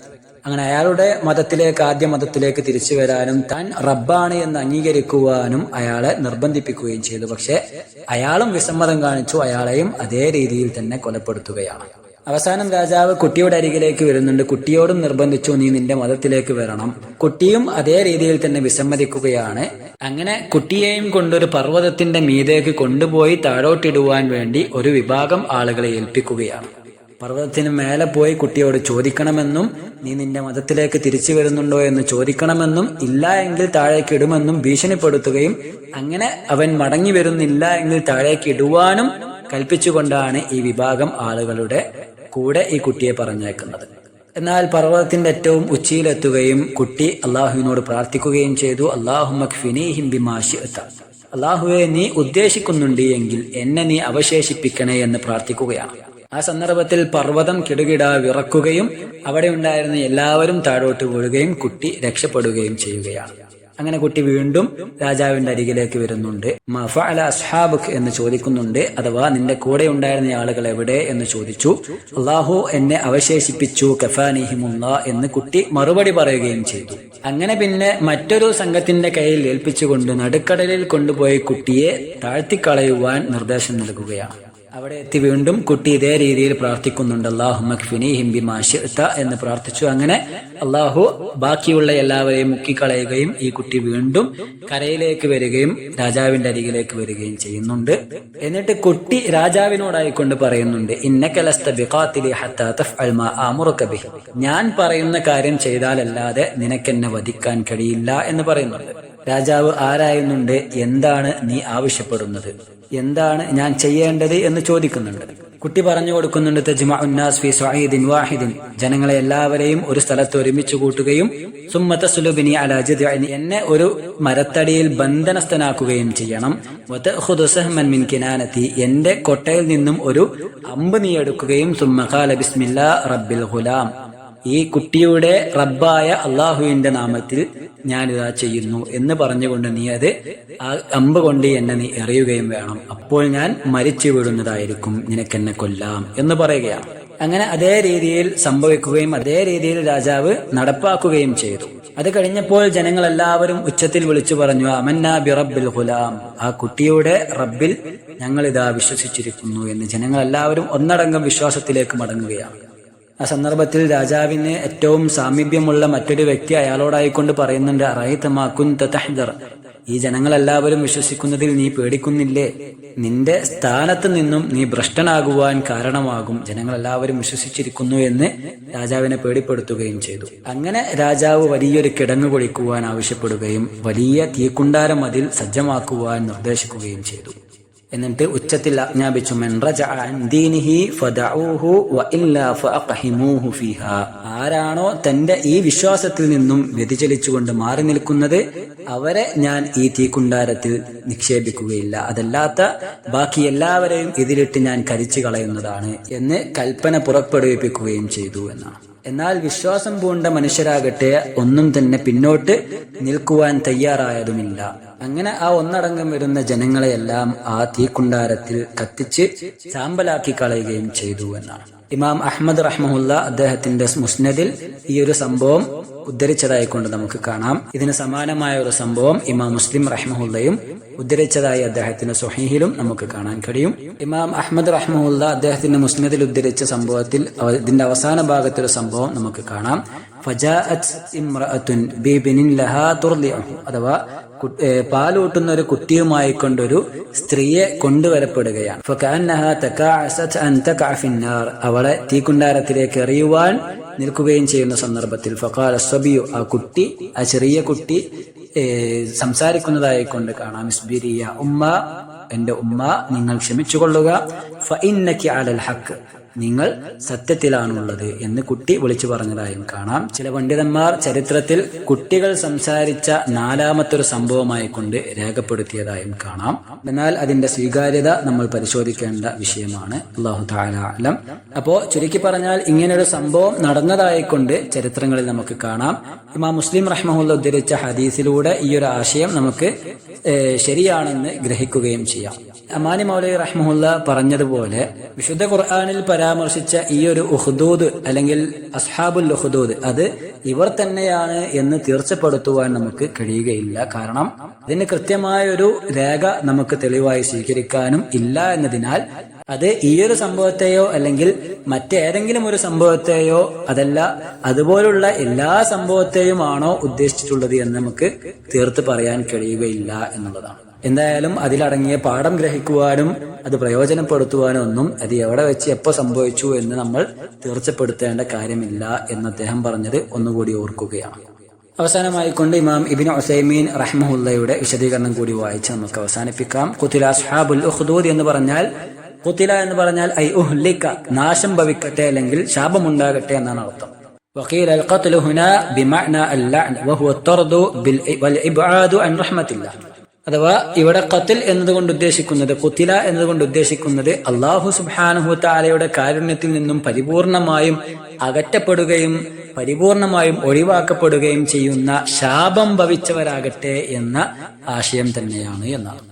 അങ്ങനെ അയാളുടെ മതത്തിലേക്ക്, ആദ്യ മതത്തിലേക്ക് തിരിച്ചു വരാനും താൻ റബ്ബാണ് എന്ന് അംഗീകരിക്കുവാനും അയാളെ നിർബന്ധിപ്പിക്കുകയും ചെയ്തു. പക്ഷെ അയാളും വിസമ്മതം കാണിച്ചു, അയാളെയും അതേ രീതിയിൽ തന്നെ കൊലപ്പെടുത്തുകയാണ്. അവസാനം രാജാവ് കുട്ടിയുടെ അരികിലേക്ക് വരുന്നുണ്ട്. കുട്ടിയോടും നിർബന്ധിച്ചു, നീ നിന്റെ മതത്തിലേക്ക് വരണം. കുട്ടിയും അതേ രീതിയിൽ തന്നെ വിസമ്മതിക്കുകയാണ്. അങ്ങനെ കുട്ടിയെയും കൊണ്ടൊരു പർവ്വതത്തിന്റെ മീതേക്ക് കൊണ്ടുപോയി താഴോട്ടിടുവാൻ വേണ്ടി ഒരു വിഭാഗം ആളുകളെ ഏൽപ്പിക്കുകയാണ്. പർവ്വതത്തിന് മേലെ പോയി കുട്ടിയോട് ചോദിക്കണമെന്നും, നീ നിന്റെ മതത്തിലേക്ക് തിരിച്ചു വരുന്നുണ്ടോ എന്ന് ചോദിക്കണമെന്നും, ഇല്ല എങ്കിൽ താഴേക്ക് ഇടുമെന്നും ഭീഷണിപ്പെടുത്തുകയും അങ്ങനെ അവൻ മടങ്ങി വരുന്നില്ല എങ്കിൽ താഴേക്ക് ഇടുവാനും കൽപ്പിച്ചുകൊണ്ടാണ് ഈ വിഭാഗം ആളുകളുടെ കൂടെ ഈ കുട്ടിയെ പറഞ്ഞേക്കുന്നത്. എന്നാൽ പർവ്വതത്തിന്റെ ഏറ്റവും ഉച്ചിയിലെത്തുകയും കുട്ടി അള്ളാഹുവിനോട് പ്രാർത്ഥിക്കുകയും ചെയ്തു, അല്ലാഹുമ്മക്ഫിനീഹിം ബിമാ ശിഅ്ത, അള്ളാഹുവെ, നീ ഉദ്ദേശിക്കുന്നുണ്ട് എങ്കിൽ എന്നെ നീ അവശേഷിപ്പിക്കണേ എന്ന് പ്രാർത്ഥിക്കുകയാണ്. ആ സന്ദർഭത്തിൽ പർവ്വതം കിടുകിട വിറക്കുകയും അവിടെ ഉണ്ടായിരുന്ന എല്ലാവരും താഴോട്ട് വീഴുകയും കുട്ടി രക്ഷപ്പെടുകയും ചെയ്യുകയാണ്. അങ്ങനെ കുട്ടി വീണ്ടും രാജാവിന്റെ അരികിലേക്ക് വരുന്നുണ്ട്. മഫഅല അസ്ഹാബുക് എന്ന് ചോദിക്കുന്നുണ്ട്, അഥവാ നിന്റെ കൂടെ ഉണ്ടായിരുന്ന ആളുകൾ എവിടെ എന്ന് ചോദിച്ചു. അള്ളാഹു എന്നെ അവശേഷിപ്പിച്ചു, കഫാനിഹിമുല്ലാ എന്ന് കുട്ടി മറുപടി പറയുകയും ചെയ്തു. അങ്ങനെ പിന്നെ മറ്റൊരു സംഘത്തിന്റെ കയ്യിൽ ഏൽപ്പിച്ചുകൊണ്ട് നടുക്കടലിൽ കൊണ്ടുപോയി കുട്ടിയെ താഴ്ത്തിക്കളയുവാൻ നിർദ്ദേശം നൽകുകയാണ്. അവിടെ എത്തി വീണ്ടും കുട്ടി ഇതേ രീതിയിൽ പ്രാർത്ഥിക്കുന്നുണ്ട്, അല്ലാഹുമ്മക്ഫിനീഹിം ബിമാ ശിഅ്ത എന്ന് പ്രാർത്ഥിച്ചു. അങ്ങനെ അള്ളാഹു ബാക്കിയുള്ള എല്ലാവരെയും മുക്കിക്കളയുകയും ഈ കുട്ടി വീണ്ടും കരയിലേക്ക് വരികയും രാജാവിന്റെ അരികിലേക്ക് വരികയും ചെയ്യുന്നുണ്ട്. എന്നിട്ട് കുട്ടി രാജാവിനോടായിക്കൊണ്ട് പറയുന്നുണ്ട്, ഇന്നക ലസ്ത ബിഖാതിലി ഹത്താ തഫ്അൽ മാ ആമുറുക ബിഹി, ഞാൻ പറയുന്ന കാര്യം ചെയ്താലല്ലാതെ നിനക്കെന്നെ വധിക്കാൻ കഴിയില്ല എന്ന് പറയുന്നുണ്ട്. രാജാവ് ആരായുന്നുണ്ട്, എന്താണ് നീ ആവശ്യപ്പെടുന്നത്, എന്താണ് ഞാൻ ചെയ്യേണ്ടത് എന്ന് ചോദിക്കുന്നുണ്ട്. കുട്ടി പറഞ്ഞു കൊടുക്കുന്നുണ്ട്, തജ്മഉൻ നാസ് ഫീ സഈദിൻ വാഹിദിൻ, ജനങ്ങളെ എല്ലാവരെയും ഒരു സ്ഥലത്ത് ഒരുമിച്ച് കൂട്ടുകയും സുമ്മ തസ്ലുബിനി അലാ ജദ്ഇൻ, എന്നെ ഒരു മരത്തടിയിൽ ബന്ധനസ്ഥനാക്കുകയും ചെയ്യണം. വതഖുദു സഹ്മൻ മിൻ കിനാനതി, എന്റെ കൊട്ടയിൽ നിന്നും ഒരു അമ്പ് നീ എടുക്കുകയും സുമ്മ ഖാല ബിസ്മില്ലാ റബ്ബിൽ ഗുലാം, ഈ കുട്ടിയുടെ റബ്ബായ അള്ളാഹുവിന്റെ നാമത്തിൽ ഞാനിതാ ചെയ്യുന്നു എന്ന് പറഞ്ഞുകൊണ്ട് നീ അത് ആ അമ്പ് കൊണ്ട് എന്നെ നീ എറിയുകയും വേണം, അപ്പോൾ ഞാൻ മരിച്ചു വീഴുന്നതായിരിക്കും, നിനക്കെന്നെ കൊല്ലാം എന്ന് പറയുകയാണ്. അങ്ങനെ അതേ രീതിയിൽ സംഭവിക്കുകയും അതേ രീതിയിൽ രാജാവ് നടപ്പാക്കുകയും ചെയ്തു. അത് കഴിഞ്ഞപ്പോൾ ജനങ്ങളെല്ലാവരും ഉച്ചത്തിൽ വിളിച്ചു പറഞ്ഞു, അമന്നാ ബി റബ്ബിൽ ഗുലാം, ആ കുട്ടിയുടെ റബ്ബിൽ ഞങ്ങൾ ഇതാ വിശ്വസിച്ചിരിക്കുന്നു എന്ന് ജനങ്ങളെല്ലാവരും ഒന്നടങ്കം വിശ്വാസത്തിലേക്ക് മടങ്ങുകയാണ്. ആ സന്ദർഭത്തിൽ രാജാവിന് ഏറ്റവും സാമീപ്യമുള്ള മറ്റൊരു വ്യക്തി അയാളോടായിക്കൊണ്ട് പറയുന്നുണ്ട്, അറഅയ്ത മാ കുൻത തഹ്ദർ, ഈ ജനങ്ങളെല്ലാവരും വിശ്വസിക്കുന്നതിൽ നീ പേടിക്കുന്നില്ലേ? നിന്റെ സ്ഥാനത്ത് നിന്നും നീ ഭ്രഷ്ടനാകുവാൻ കാരണമാകും, ജനങ്ങളെല്ലാവരും വിശ്വസിച്ചിരിക്കുന്നു എന്ന് രാജാവിനെ പേടിപ്പെടുത്തുകയും ചെയ്തു. അങ്ങനെ രാജാവ് വലിയൊരു കിടങ്ങ് കുഴിക്കുവാൻ ആവശ്യപ്പെടുകയും വലിയ തീക്കുണ്ടാരം അതിൽ സജ്ജമാക്കുവാൻ നിർദ്ദേശിക്കുകയും ചെയ്തു. എന്നിട്ട് ഉച്ചത്തിൽ ആജ്ഞാപിച്ചു, മൻ റജഅ അൻ ദീനിഹി ഫദഊഹു വഇല്ലാ ഫഅഖഹിമൂഹു ഫീഹാ, ആരാണോ തന്റെ ഈ വിശ്വാസത്തിൽ നിന്നും വ്യതിചലിച്ചുകൊണ്ട് മാറി നിൽക്കുന്നത് അവരെ ഞാൻ ഈ തീക്കുണ്ടാരത്തിൽ നിക്ഷേപിക്കുകയില്ല, അതല്ലാത്ത ബാക്കി എല്ലാവരെയും ഇതിലിട്ട് ഞാൻ കരിച്ചു കളയുന്നതാണ് എന്ന് കൽപ്പന പുറപ്പെടുവിപ്പിക്കുകയും ചെയ്തു എന്നാണ്. എന്നാൽ വിശ്വാസം പൂണ്ട മനുഷ്യരാകട്ടെ ഒന്നും തന്നെ പിന്നോട്ട് നിൽക്കുവാൻ തയ്യാറായതുമില്ല. അങ്ങനെ ആ ഒന്നടങ്കം വരുന്ന ജനങ്ങളെയെല്ലാം ആ തീക്കുണ്ടാരത്തിൽ കത്തിച്ച് ചാമ്പലാക്കി കളയുകയും ചെയ്തു എന്നാണ്. ഇമാം അഹ്മദ് റഹ്മഹുല്ല അദ്ദേഹത്തിന്റെ മുസ്നദിൽ ഈ ഒരു സംഭവം ഉദ്ധരിച്ചതായിക്കൊണ്ട് നമുക്ക് കാണാം. ഇതിന് സമാനമായ ഒരു സംഭവം ഇമാം മുസ്ലിം റഹ്മഹുല്ലയും ഉദ്ധരിച്ചതായി അദ്ദേഹത്തിന്റെ സ്വഹീഹിലും നമുക്ക് കാണാൻ കഴിയും. ഇമാം അഹ്മദ് റഹ്മഹുല്ല അദ്ദേഹത്തിന്റെ മുസ്നദിൽ ഉദ്ധരിച്ച സംഭവത്തിൽ ഇതിന്റെ അവസാന ഭാഗത്തൊരു സംഭവം നമുക്ക് കാണാം. ഫജാഅത് ഇംറഅത്തുൻ ബിബിനിൻ ലഹാ തുർദിഉഹു, അഥവാ പാലൂട്ടുന്ന ഒരു കുട്ടിയുമായി കൊണ്ടൊരു സ്ത്രീയെ കൊണ്ടുവരപ്പെടുകയാണ്. ഫകഅന്നഹാ തകഅസത് അൻ തഖഅ ഫിന്നാർ, അവളെ തീക്കുണ്ടാരത്തിലേക്ക് എറിയുവാൻ നിൽക്കുകയും ചെയ്യുന്ന സന്ദർഭത്തിൽ ഫഖാല സബിയു, ആ കുട്ടി, ആ ചെറിയ കുട്ടി സംസാരിക്കുന്നതായി കൊണ്ട് കാണാം. ഇസ്ബിരിയ ഉമ്മ, എന്റെ ഉമ്മ നിങ്ങൾ ക്ഷമിച്ചുകൊള്ളുക, ഫഇന്നകി അലൽ ഹഖ്, നിങ്ങൾ സത്യത്തിലാണുള്ളത് എന്ന് കുട്ടി വിളിച്ചു പറഞ്ഞതായും കാണാം. ചില പണ്ഡിതന്മാർ ചരിത്രത്തിൽ കുട്ടികൾ സംസാരിച്ച നാലാമത്തൊരു സംഭവമായി കൊണ്ട് രേഖപ്പെടുത്തിയതായും കാണാം. എന്നാൽ അതിന്റെ സ്വീകാര്യത നമ്മൾ പരിശോധിക്കേണ്ട വിഷയമാണ്. അല്ലാഹു തആല അലം. അപ്പോ ചുരുക്കി പറഞ്ഞാൽ ഇങ്ങനൊരു സംഭവം നടന്നതായിക്കൊണ്ട് ചരിത്രങ്ങളിൽ നമുക്ക് കാണാം. ഇമാം മുസ്ലിം റഹ്മഹുല്ല ഉദ്ധരിച്ച ഹദീസിലൂടെ ഈ ഒരു ആശയം നമുക്ക് ശരിയാണെന്ന് ഗ്രഹിക്കുകയും ചെയ്യാം. അമാനി മൗലവി റഹ്മഹുല്ല പറഞ്ഞതുപോലെ വിശുദ്ധ ഖുർആനിൽ പരാമർശിച്ച ഈ ഒരു ഉഹ്ദൂദ് അല്ലെങ്കിൽ അസ്ഹാബുൽ ഉഹ്ദൂദ് അത് ഇവർ തന്നെയാണ് എന്ന് തീർച്ചപ്പെടുത്തുവാൻ നമുക്ക് കഴിയുകയില്ല. കാരണം ഇതിന് കൃത്യമായ ഒരു രേഖ നമുക്ക് തെളിവായി സ്വീകരിക്കാനും ഇല്ല എന്നതിനാൽ അത് ഈയൊരു സംഭവത്തെയോ അല്ലെങ്കിൽ മറ്റേതെങ്കിലും ഒരു സംഭവത്തെയോ അതല്ല അതുപോലുള്ള എല്ലാ സംഭവത്തെയും ആണോ ഉദ്ദേശിച്ചിട്ടുള്ളത് എന്ന് നമുക്ക് തീർത്ത് പറയാൻ കഴിയുകയില്ല എന്നുള്ളതാണ്. എന്തായാലും അതിലടങ്ങിയ പാഠം ഗ്രഹിക്കുവാനും അത് പ്രയോജനപ്പെടുത്തുവാനും ഒന്നും അത് എവിടെ വെച്ച് എപ്പോ സംഭവിച്ചു എന്ന് നമ്മൾ തീർച്ചപ്പെടുത്തേണ്ട കാര്യമില്ല എന്ന് അദ്ദേഹം പറഞ്ഞത് ഒന്നുകൂടി ഓർക്കുകയാണ്. അവസാനമായിക്കൊണ്ട് ഇമാം ഇബ്നു ഉസൈമീൻ റഹ്മഹുല്ലയുടെ വിശദീകരണം കൂടി വായിച്ച് നമുക്ക് അവസാനിപ്പിക്കാം. ഖുതില അസ്ഹാബുൽ ഉഖ്ദൂദ് എന്ന് പറഞ്ഞാൽ, ഖുതില എന്ന് പറഞ്ഞാൽ ഐ ഉഹ്ലിക, നാശം ഭവിക്കട്ടെ അല്ലെങ്കിൽ ശാപമുണ്ടാകട്ടെ എന്നാണ് അർത്ഥം. വഖീല അൽ ഖത്ലു ഹുനാ ബിമഅന അൽ ലഅൻ വഹുവ അത്റദു വൽ ഇബ്ആദു അൻ റഹ്മത്തില്ലാഹ്, അഥവാ ഇവിടെ ഖത്ൽ എന്നതുകൊണ്ട് ഉദ്ദേശിക്കുന്നത്, ഖുതില എന്നതുകൊണ്ട് ഉദ്ദേശിക്കുന്നത് അല്ലാഹു സുബ്ഹാനഹു തആലയുടെ കാരുണ്യത്തിൽ നിന്നും പരിപൂർണമായും അകറ്റപ്പെടുകയും പരിപൂർണമായും ഒഴിവാക്കപ്പെടുകയും ചെയ്യുന്ന ശാപം ഭവിച്ചവരാകട്ടെ എന്ന ആശയം തന്നെയാണ് എന്നാണ്.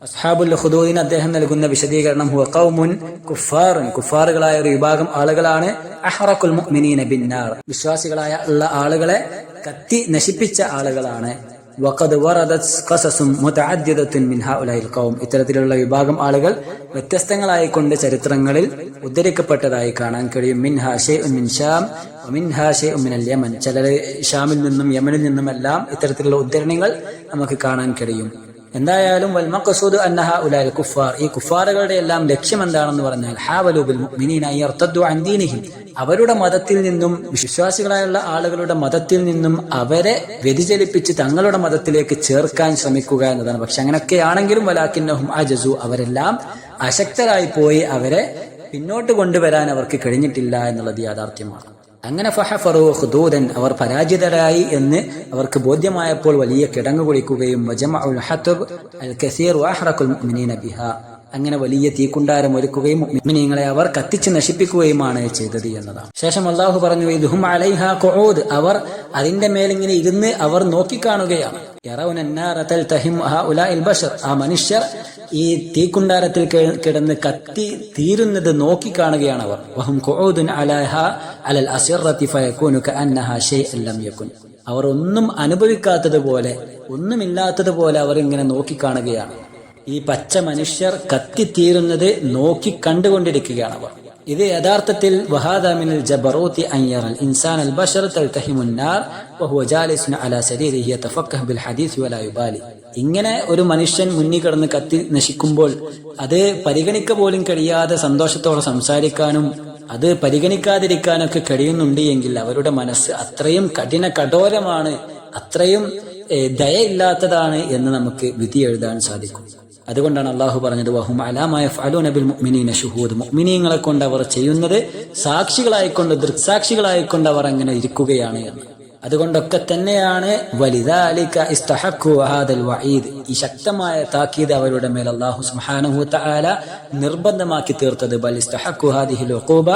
അസ്ഹാബുൽ ഉഖ്ദൂദിന് അദ്ദേഹം നൽകുന്ന വിശദീകരണം ഹുവ ഖൗമുൻ കുഫാറുൻ, കുഫാറുകളായ ഒരു വിഭാഗം ആളുകളാണ്. അഹ്റഖുൽ മുഅ്മിനീന ബിന്നാർ, വിശ്വാസികളായ ഉള്ള ആളുകളെ കത്തി നശിപ്പിച്ച ആളുകളാണ്. വഖദ് വറദത് ഖസസും മുതഅദ്ദിദത്തുൻ മിൻ ഹൗലൈൽ ഖൗം, ഇത്തരത്തിലുള്ള വിഭാഗം ആളുകൾ വ്യത്യസ്തങ്ങളായിക്കൊണ്ട് ചരിത്രങ്ങളിൽ ഉദ്ധരിക്കപ്പെട്ടതായി കാണാൻ കഴിയും. മിൻഹാ ശൈഉൻ മിൻ ശാം വമിൻഹാ ശൈഉൻ മിനൽ യമൻ, ചിലർ ഷാമിൽ നിന്നും യമനിൽ നിന്നുമെല്ലാം ഇത്തരത്തിലുള്ള ഉദ്ധരണികൾ നമുക്ക് കാണാൻ കഴിയും. എന്തായാലും വൽ മഖ്സൂദു അന്ന ഹൗലൈൽ കുഫാർ, ഈ കുഫാറുകളുടെ എല്ലാം ലക്ഷ്യം എന്താണെന്ന് പറഞ്ഞാൽ ഹാവലു ബിൽ മുഅ്മിനീന യർതദ്ദു അൻ ദീനിഹിം, അവരുടെ മതത്തിൽ നിന്നും വിശ്വാസികളായുള്ള ആളുകളുടെ മതത്തിൽ നിന്നും അവരെ വ്യതിചലിപ്പിച്ച് തങ്ങളുടെ മതത്തിലേക്ക് ചേർക്കാൻ ശ്രമിക്കുക എന്നതാണ്. പക്ഷെ അങ്ങനെയൊക്കെയാണെങ്കിലും വലാകിന്നഹും അജസു, അവരെല്ലാം അശക്തരായി പോയി, അവരെ പിന്നോട്ട് കൊണ്ടുവരാൻ അവർക്ക് കഴിഞ്ഞിട്ടില്ല എന്നുള്ളത് യാഥാർത്ഥ്യമാണ്. അങ്ങനെ ഫഹഫറു ഖുദൂദൻ, അവർ പരാജിതരായി എന്ന് അവർക്ക് ബോധ്യമായപ്പോൾ വലിയ കിടങ്ങ് കുഴിക്കുകയും വജമഉൽ ഹത്ബ് അൽ കസീർ വഅഹ്റഖുൽ മുഅ്മിനീന ബിഹാ, അങ്ങനെ വലിയ തീക്കുണ്ടാരം ഒരുക്കുകയും മുഅ്മിനീങ്ങളെ അവർ കത്തിച്ച് നശിപ്പിക്കുകയുമാണ് ചെയ്തത് എന്നതാണ്. ശേഷം അല്ലാഹു പറഞ്ഞു, ഇദ്ഹും അലൈഹാ ഖുഊദ്, അവർ അതിന്റെ മേലിങ്ങനെ ഇരുന്ന് അവർ നോക്കിക്കാണുകയാണ്. യറൗന അന്നാറ തൽതഹിമു ഹഉലാഇൽ ബശർ, ആ മനുഷ്യർ ഈ തീക്കുണ്ടാരത്തിൽ കിടന്ന് കത്തി തീരുന്നത് നോക്കിക്കാണുകയാണ് അവർ. വഹും ഖുഊദുൻ അലൈഹാ അലൽ അസിറതി ഫയകൂനു കഅന്നഹാ ഷൈഅൻ ലം യകുൻ, അവർ ഒന്നും അനുഭവിക്കാത്തതുപോലെ, ഒന്നുമില്ലാത്തതുപോലെ അവർ ഇങ്ങനെ നോക്കിക്കാണുകയാണ്. ഈ പച്ച മനുഷ്യർ കത്തിത്തീരുന്നത് നോക്കി കണ്ടുകൊണ്ടിരിക്കുകയാണ് അവർ. ഇത് യഥാർത്ഥത്തിൽ വഹാദാ മിനൽ ജബറൂതി അൻ യറൽ ഇൻസാൻ അൽ ബശർ തൽതഹിമുൻ നാർ വഹുവ ജാലിസുൻ അലാ സരീരിഹി യതഫഖഹു ബിൽ ഹദീസ് വലാ യുബാലി. ഇങ്ങനെ ഒരു മനുഷ്യൻ മുന്നിൽ കിടന്ന് കത്തി നശിക്കുമ്പോൾ അത് പരിഗണിക്ക പോലും കഴിയാതെ സന്തോഷത്തോടെ സംസാരിക്കാനും അത് പരിഗണിക്കാതിരിക്കാനൊക്കെ കഴിയുന്നുണ്ട് എങ്കിൽ അവരുടെ മനസ്സ് അത്രയും കഠോരമാണ്, അത്രയും ദയയില്ലാത്തതാണ് എന്ന് നമുക്ക് വിധി എഴുതാൻ സാധിക്കും. അതുകൊണ്ടാണ് അള്ളാഹു പറഞ്ഞത്, വഹും അലാ മാ യഫ്അലൂന ബിൽ മുഅ്മിനീന ശുഹൂദ്, മുഅ്മിനീങ്ങളെ കൊണ്ട് അവർ ചെയ്യുന്നത് സാക്ഷികളായിക്കൊണ്ട്, ദൃക്സാക്ഷികളായിക്കൊണ്ട് അവർ അങ്ങനെ ഇരിക്കുകയാണ് എന്ന്. അതുകൊണ്ടൊക്കെ തന്നെയാണ് വലിദാലിക ഇസ്തഹഖു ഹാദൽ വഈദ്, ഈ ശക്തമായ താക്കീത് അവരുടെ മേൽ അല്ലാഹു സുബ്ഹാനഹു വതആല നിർബന്ധമാക്കി തീർത്തത്. ബൽ ഇസ്തഹഖു ഹാദിഹിൽ ഉഖൂബ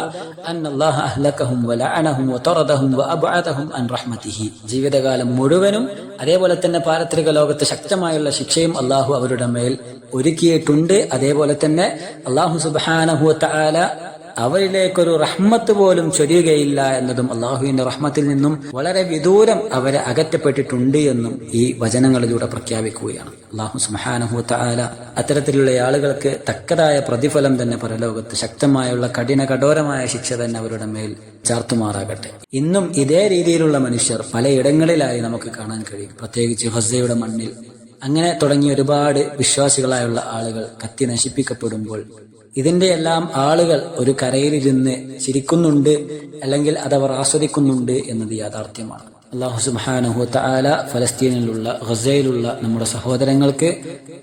അന്നല്ലാഹു അഹ്ലകഹും വലഅനഹും വതറദഹും വഅബ്അദഹും അൻ റഹ്മതിഹി, ജീവിതകാലം മുഴുവനും അതേപോലെ തന്നെ പാരത്രിക ലോകത്ത് ശക്തമായുള്ള ശിക്ഷയും അല്ലാഹു അവരുടെ മേൽ ഒരുക്കിയിട്ടുണ്ട്. അതേപോലെ തന്നെ അല്ലാഹു സുബ്ഹാനഹു വതആല അവരിലേക്കൊരു റഹ്മത്ത് പോലും ചൊരിയുകയില്ല എന്നതും, അള്ളാഹുവിന്റെ റഹ്മത്തിൽ നിന്നും വളരെ വിദൂരം അവരെ അകറ്റപ്പെട്ടിട്ടുണ്ട് എന്നും ഈ വചനങ്ങളിലൂടെ പ്രഖ്യാപിക്കുകയാണ്. അള്ളാഹു സുബ്ഹാനഹു വതആല അത്തരത്തിലുള്ള ആളുകൾക്ക് തക്കതായ പ്രതിഫലം തന്നെ പരലോകത്ത് ശക്തമായുള്ള കഠോരമായ ശിക്ഷ തന്നെ അവരുടെ മേൽ ചാർത്തുമാറാകട്ടെ. ഇന്നും ഇതേ രീതിയിലുള്ള മനുഷ്യർ പലയിടങ്ങളിലായി നമുക്ക് കാണാൻ കഴിയും, പ്രത്യേകിച്ച് ഗസയുടെ മണ്ണിൽ. അങ്ങനെ തുടങ്ങിയ ഒരുപാട് വിശ്വാസികളായുള്ള ആളുകൾ കത്തി നശിപ്പിക്കപ്പെടുമ്പോൾ ഇതിന്റെ എല്ലാം ആളുകൾ ഒരു കരയിലിരുന്ന് ചിരിക്കുന്നുണ്ട്, അല്ലെങ്കിൽ അതവർ ആസ്വദിക്കുന്നുണ്ട് എന്നത് യാഥാർത്ഥ്യമാണ്. അല്ലാഹു സുബ്ഹാനഹു വതആല ഫലസ്തീനിലുള്ള, ഗസയിലുള്ള നമ്മുടെ സഹോദരങ്ങൾക്ക്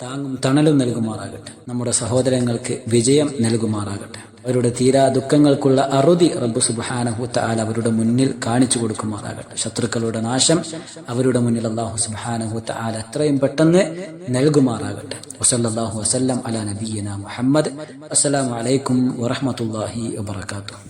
താങ്ങും തണലും നൽകുമാറാകട്ടെ. നമ്മുടെ സഹോദരങ്ങൾക്ക് വിജയം നൽകുമാറാകട്ടെ. അവരുടെ തീരാ ദുഃഖങ്ങൾക്കുള്ള അറുതി റബ്ബ് സുബ്ഹാനഹു വതആല അവരുടെ മുന്നിൽ കാണിച്ചു കൊടുക്കുമാറാകട്ടെ. ശത്രുക്കളുടെ നാശം അവരുടെ മുന്നിൽ അല്ലാഹു സുബ്ഹാനഹു വതആല എത്രയും പെട്ടെന്ന് നൽകുമാറാകട്ടെ. വസല്ലല്ലാഹു വസല്ലം അലാ നബിയ്യിനാ മുഹമ്മദ്. അസ്സലാമു അലൈക്കും വറഹ്മത്തുള്ളാഹി വബറകാതുഹു.